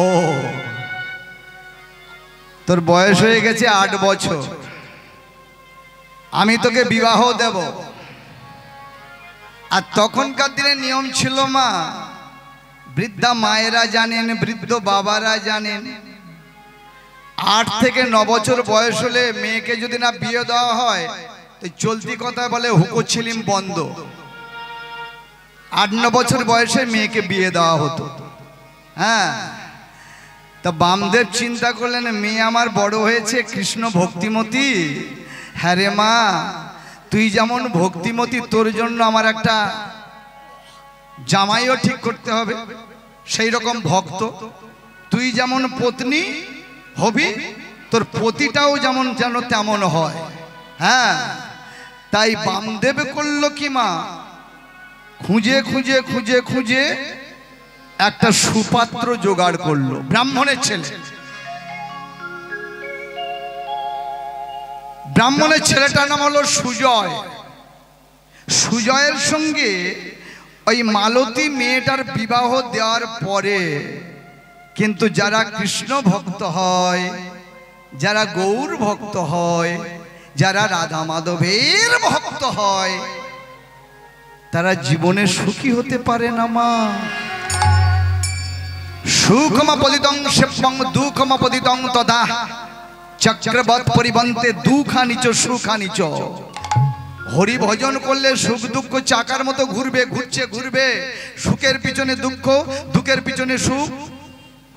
ও তোর বয়স হয়ে গেছে 8 বছর, আমি তোকে বিবাহ দেব। আর তখনকার দিনে নিয়ম ছিল মা, বৃদ্ধা মায়েরা জানেন, বৃদ্ধ বাবারা জানেন, 8 থেকে 9 বছর বয়স হলে মেয়েকে যদি না বিয়ে দেওয়া হয় তো চলতি কথা বলে হুকোছিলিম বন্ধ। 8-9 বছর বয়সে মেয়েকে বিয়ে দেওয়া হতো। হ্যাঁ, তা বামদেব চিন্তা করলেন মেয়ে আমার বড় হয়েছে কৃষ্ণ ভক্তিমতী। হ্যাঁ রে মা, তুই যেমন ভক্তিমতী তোর জন্য আমার একটা জামাইও ঠিক করতে হবে সেই রকম ভক্ত। তুই যেমন পত্নী হবি তোর পতিটাও যেমন যেন তেমন হয়। হ্যাঁ, তাই বামদেব করলো কি মা, খুঁজে খুঁজে খুঁজে খুঁজে একটা সুপাত্র জোগাড় করলো, ব্রাহ্মণের ছেলে। ব্রাহ্মণের ছেলেটার নাম হলো সুজয়। সুজয়ের সঙ্গে ওই মালতী মেয়েটার বিবাহ দেওয়ার পরে কিন্তু যারা কৃষ্ণ ভক্ত হয়, যারা গৌর ভক্ত হয়, যারা রাধা মাধবের ভক্ত হয়, তারা জীবনে সুখী হতে পারে না মা। সুখমপদিতং শিবং দুঃখমপদিতং তদা চক্রবৎ পরিবন্তে দুঃখানিচ সুখানিচ। হরি ভজন করলে সুখ দুঃখ চাকার মতো ঘুরবে, ঘুরছে ঘুরবে, সুখের পিছনে দুঃখ, দুঃখের পিছনে সুখ।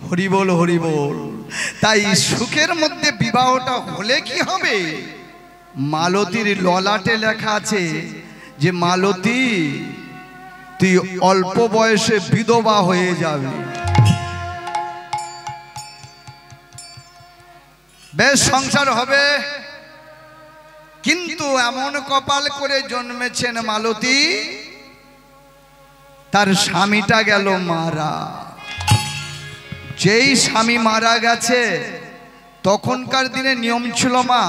হরি বল হরি বল। তাই সুখের মধ্যে বিবাহটা হলে কি হবে, মালতীর ললাটে লেখা আছে যে মালতী তুই অল্প বয়সে বিধবা হয়ে যাবে। বেশ সংসার হবে, কিন্তু এমন কপাল করে জন্মেছেন মালতী, তার স্বামীটা গেল মারা। যেই স্বামী মারা গেছে তখনকার দিনে নিয়ম ছিল মা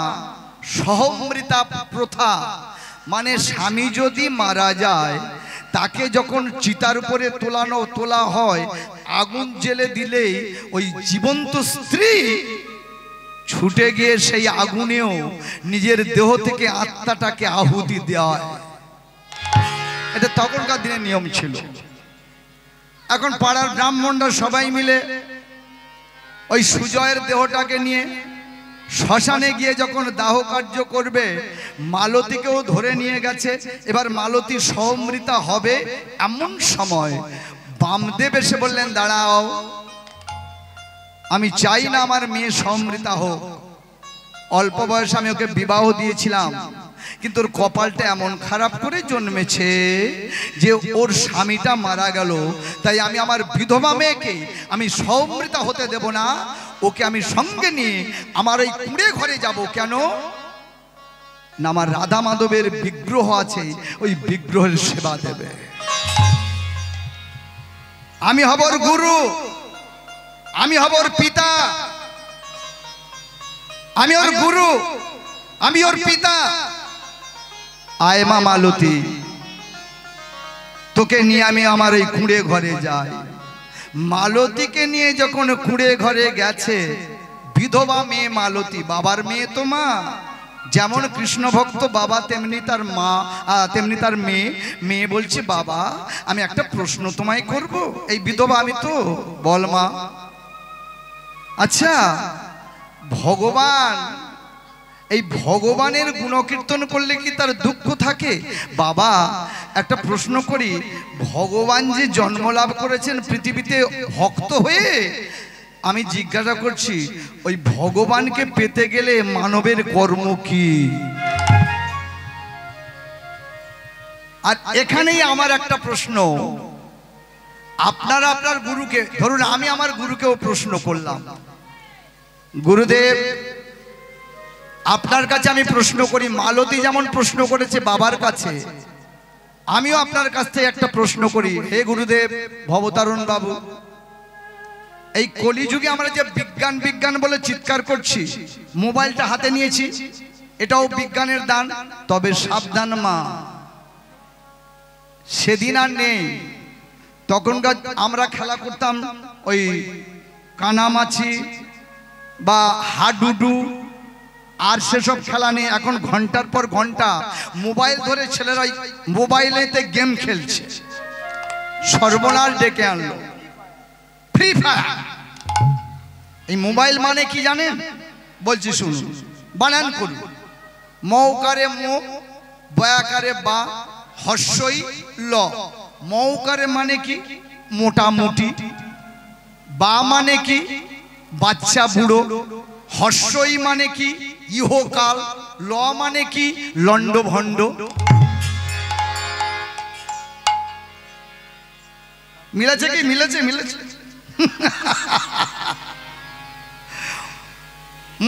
সহমৃতা প্রথা, মানে স্বামী যদি মারা যায় তাকে যখন চিতার উপরে তোলা হয়, আগুন জ্বেলে দিলেই ওই জীবন্ত স্ত্রী ছুটে গিয়ে সেই আগুনেও নিজের দেহ থেকে আত্মাটাকে আহুতি দেওয়া, এটা তখনকার দিনে নিয়ম ছিল। এখন পাড়ার ব্রাহ্মণরা সবাই মিলে ওই সুজয়ের দেহটাকে নিয়ে শ্মশানে গিয়ে যখন দাহ কার্য করবে, মালতীকেও ধরে নিয়ে গেছে। এবার মালতী সহমৃতা হবে, এমন সময় বামদেব এসে বললেন, দাঁড়াও, আমি চাই না আমার মেয়ে সহমৃতা হোক। অল্প বয়সে আমি ওকে বিবাহ দিয়েছিলাম, কিন্তু ওর কপালটা এমন খারাপ করে জন্মেছে যে ওর স্বামীটা মারা গেল, তাই আমি আমার বিধবা মেয়েকে আমি সহমৃতা হতে দেব না। ওকে আমি সঙ্গে নিয়ে আমার ওই কুঁড়ে ঘরে যাব। কেন না, আমার রাধা মাধবের বিগ্রহ আছে, ওই বিগ্রহের সেবা দেবে। আমি হব ওর গুরু, আমি হব ওর পিতা, আমি ওর গুরু, আমি ওর পিতা। আয় মা মালতী, তোকে নিয়ে আমি আমার এই কুঁড়ে ঘরে যাই। মালতীকে নিয়ে যখন কুঁড়ে ঘরে গেছে, বিধবা মেয়ে মালতী, বাবার মেয়ে তো মা, যেমন কৃষ্ণ ভক্ত বাবা তেমনি তার মা, তেমনি তার মেয়ে। মেয়ে বলছে, বাবা আমি একটা প্রশ্ন তোমায় করব। এই বিধবা আমি তো, বল মা। আচ্ছা ভগবান, এই ভগবানের গুণকীর্তন করলে কি তার দুঃখ থাকে? বাবা একটা প্রশ্ন করি, ভগবান যে জন্ম লাভ করেছেন পৃথিবীতে ভক্ত হয়ে, আমি জিজ্ঞাসা করছি ওই ভগবানকে পেতে গেলে মানবের কর্ম কি? আর এখানেই আমার একটা প্রশ্ন, আপনারা আপনার গুরুকে ধরুন, আমি আমার গুরুকেও প্রশ্ন করলাম, গুরুদেব আপনার কাছে আমি প্রশ্ন করি, মালতী যেমন প্রশ্ন করেছে বাবার কাছে, আমিও আপনার কাছ থেকে একটা প্রশ্ন করি। হে গুরুদেব ভবতারণ বাবু, এই কলিযুগে আমরা যে বিজ্ঞান বিজ্ঞান বলে চিৎকার করছি, মোবাইলটা হাতে নিয়েছি, এটাও বিজ্ঞানের দান। তবে সাবধান মা, সেদিন আর নেই। তখনকার আমরা খেলা করতাম ওই কানামাছি বা হাডুডু, আর সেসব খেলা নেই। এখন ঘন্টার পর ঘন্টা মোবাইল ধরে ছেলেরা মোবাইলেতে গেম খেলছে। সর্বনাশ ডেকে আনলো ফ্রি ফায়ার। এই মোবাইল মানে কি জানেন? বলছি শুনুন, বানান করুন। মৌকারে মো, বয়াকারে বা, হর্ষই ল। মৌকারে মানে কি? মোটামুটি। বা মানে কি? বাচ্চা বুড়ো। হর্ষই মানে কি? ইহকাল। ল মানে কি? লন্ড ভণ্ড। মিলেছে কি? মিলেছে, মিলেছে।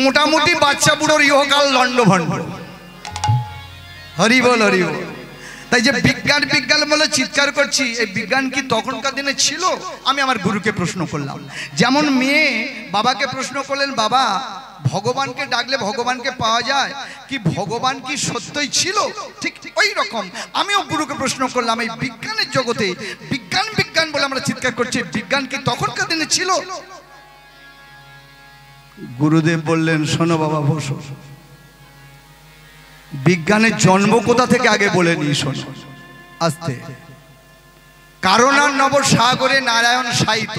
মোটামুটি, বাচ্চা বুড়োর, ইহকাল, লন্ড ভণ্ড। হরি বল, হরি বল। তাই যে বিজ্ঞান বিজ্ঞান বলে চিৎকার করছি, এই বিজ্ঞান কি তখনকার দিনে ছিল? আমি আমার গুরুকে প্রশ্ন করলাম। যেমন মেয়ে বাবাকে প্রশ্ন করলেন, বাবা ভগবানকে ডাকলে ভগবানকে পাওয়া যায় কি? ভগবান কি সত্যই ছিল? ঠিক ওই রকম আমিও গুরুকে প্রশ্ন করলাম, এই বিজ্ঞানের জগতে বিজ্ঞান বিজ্ঞান বলে আমরা চিৎকার করছি, বিজ্ঞান কি তখনকার দিনে ছিল? গুরুদেব বললেন, শোনো বাবা, বসো। বিজ্ঞানের জন্ম কোথা থেকে আগে বলে নি, শোনো আস্তে। কারণ আর নব সাগরে নারায়ণ সাহিত,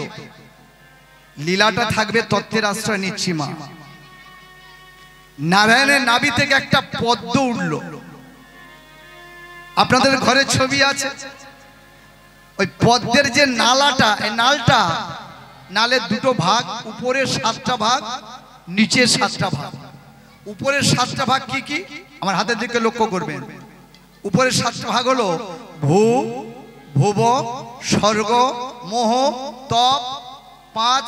লীলাটা থাকবে তত্ত্বের আশ্রয় নিচ্ছি মা। নারায়ণের নাভি থেকে একটা পদ্ম উঠল। আপনাদের ঘরে ছবি আছে, ওই পদ্মের যে নালাটা, এই নালটা, নালের দুটো ভাগ, উপরে 7টা ভাগ, নিচে 7টা ভাগ। উপরের 7টা ভাগ কি কি? আমার হাতের দিকে লক্ষ্য করবেন। উপরের 7টা ভাগ হলো ভূ, ভুব, স্বর্গ, মোহ, তপ, 5,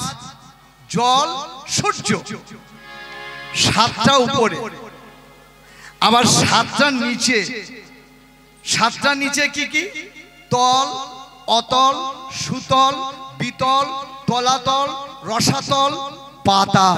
জল, সূর্য। 7টা উপরে, আবার 7টা নিচে। 7টা নিচে কি কি? তল, অতল, সুতল, বিতল, তলাতল, রসাতল, পাতাল।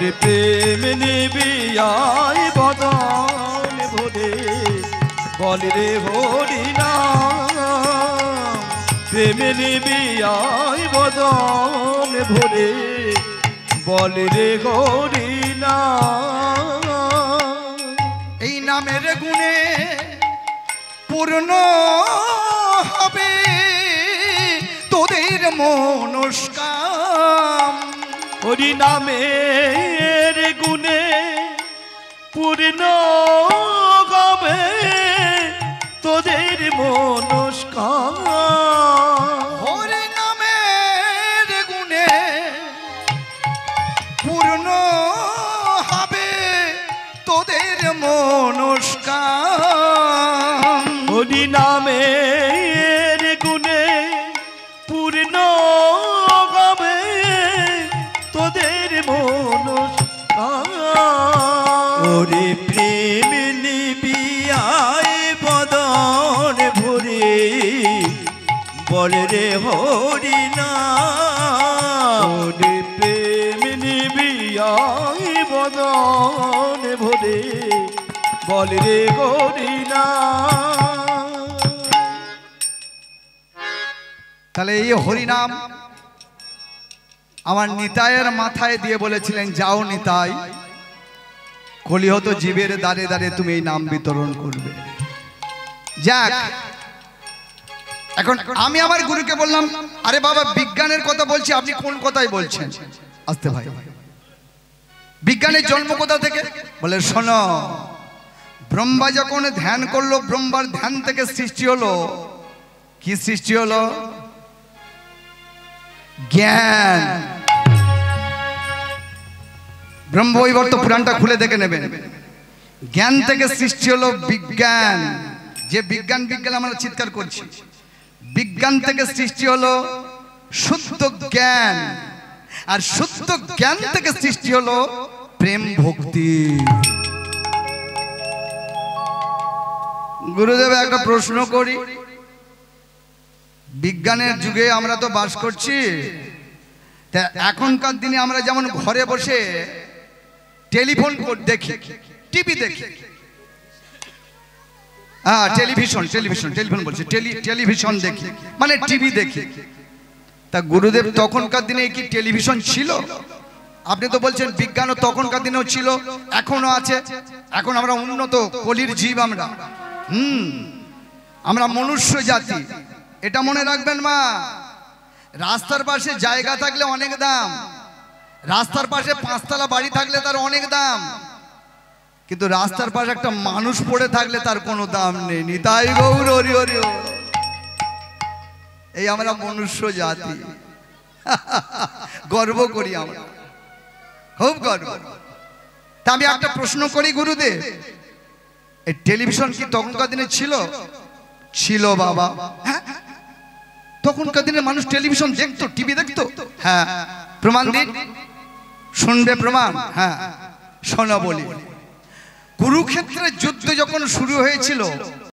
ওরে প্রেম নিবিয়াই বদন ভরে বলে রে হরি নাম প্রেম নিবিয়াই বদন ভরে বলে রে হরি নাম এই নামের গুণে পূর্ণ হবে তোদের মনস্কাম হরি নামের গুণে পূর্ণ হবে তোদের মনস্কাম হরি নামের গুণে পূর্ণ হবে তোদের মনস্কাম হরি নামের গুণে পূর্ণ হবে তোদের মনস্কাম ওরে প্রেম নিবিয়াই বদন ভরে বলে রে হরি নাম ওরে প্রেম নিবিয়াই বদন ভরে বলে রে হরি নাম তাহলে এই হরিনাম আমার নিতাইয়ের মাথায় দিয়ে বলেছিলেন, যাও নিতাই, কলিহত জীবের দ্বারে দ্বারে তুমি এই নাম বিতরণ করবে। যাক, এখন আমি আমার গুরুকে বললাম, আরে বাবা বিজ্ঞানের কথা বলছি, আপনি কোন কথাই বলছেন? আসতে ভাই, বিজ্ঞানের জন্ম কোথা থেকে? বলে শোনো, ব্রহ্মা যখন ধ্যান করলো, ব্রহ্মার ধ্যান থেকে সৃষ্টি হলো, কি সৃষ্টি হলো? জ্ঞান। ব্রহ্মবৈবর্ত পুরাণটা খুলে দেখে নেবেন। জ্ঞান থেকে সৃষ্টি হলো বিজ্ঞান। যে বিজ্ঞান বিজ্ঞান আমরা চিৎকার করছি, বিজ্ঞান থেকে সৃষ্টি হলো শুদ্ধ জ্ঞান, আর শুদ্ধ জ্ঞান থেকে সৃষ্টি হলো প্রেম ভক্তি। গুরুদেব একটা প্রশ্ন করি, বিজ্ঞানের যুগে আমরা তো বাস করছি, তা এখনকার দিনে আমরা যেমন ঘরে বসে টেলিফোন দেখি, টিভি দেখি, হ্যাঁ টেলিভিশন বলছি, টেলিভিশন দেখি মানে টিভি দেখি। তা গুরুদেব তখনকার দিনে কি টেলিভিশন ছিল? আপনি তো বলছেন বিজ্ঞানও তখনকার দিনেও ছিল, এখনো আছে। এখন আমরা উন্নত কলির জীব, আমরা মনুষ্য জাতি, এটা মনে রাখবেন মা। রাস্তার পাশে জায়গা থাকলে অনেক দাম, রাস্তার পাশে 5 তলা বাড়ি থাকলে তার অনেক দাম, কিন্তু রাস্তার পাশে একটা মানুষ পড়ে থাকলে তার কোনো দাম নেই। নিতাই গৌর হরি হরি। এই আমরা মনুষ্য জাতি, গর্ব করি, আমরা খুব গর্ব। তা আমি একটা প্রশ্ন করি গুরুদেব, এই টেলিভিশন কি তখনকার দিনে ছিল? ছিল বাবা। হ্যাঁ, তখনকার দিনে মানুষ টেলিভিশন দেখতো, টিভি দেখতো। হ্যাঁ, প্রমাণ দিন, শুনবে প্রমাণ? হ্যাঁ শোনো বলি, কুরুক্ষেত্রের যুদ্ধ যখন শুরু হয়েছিল,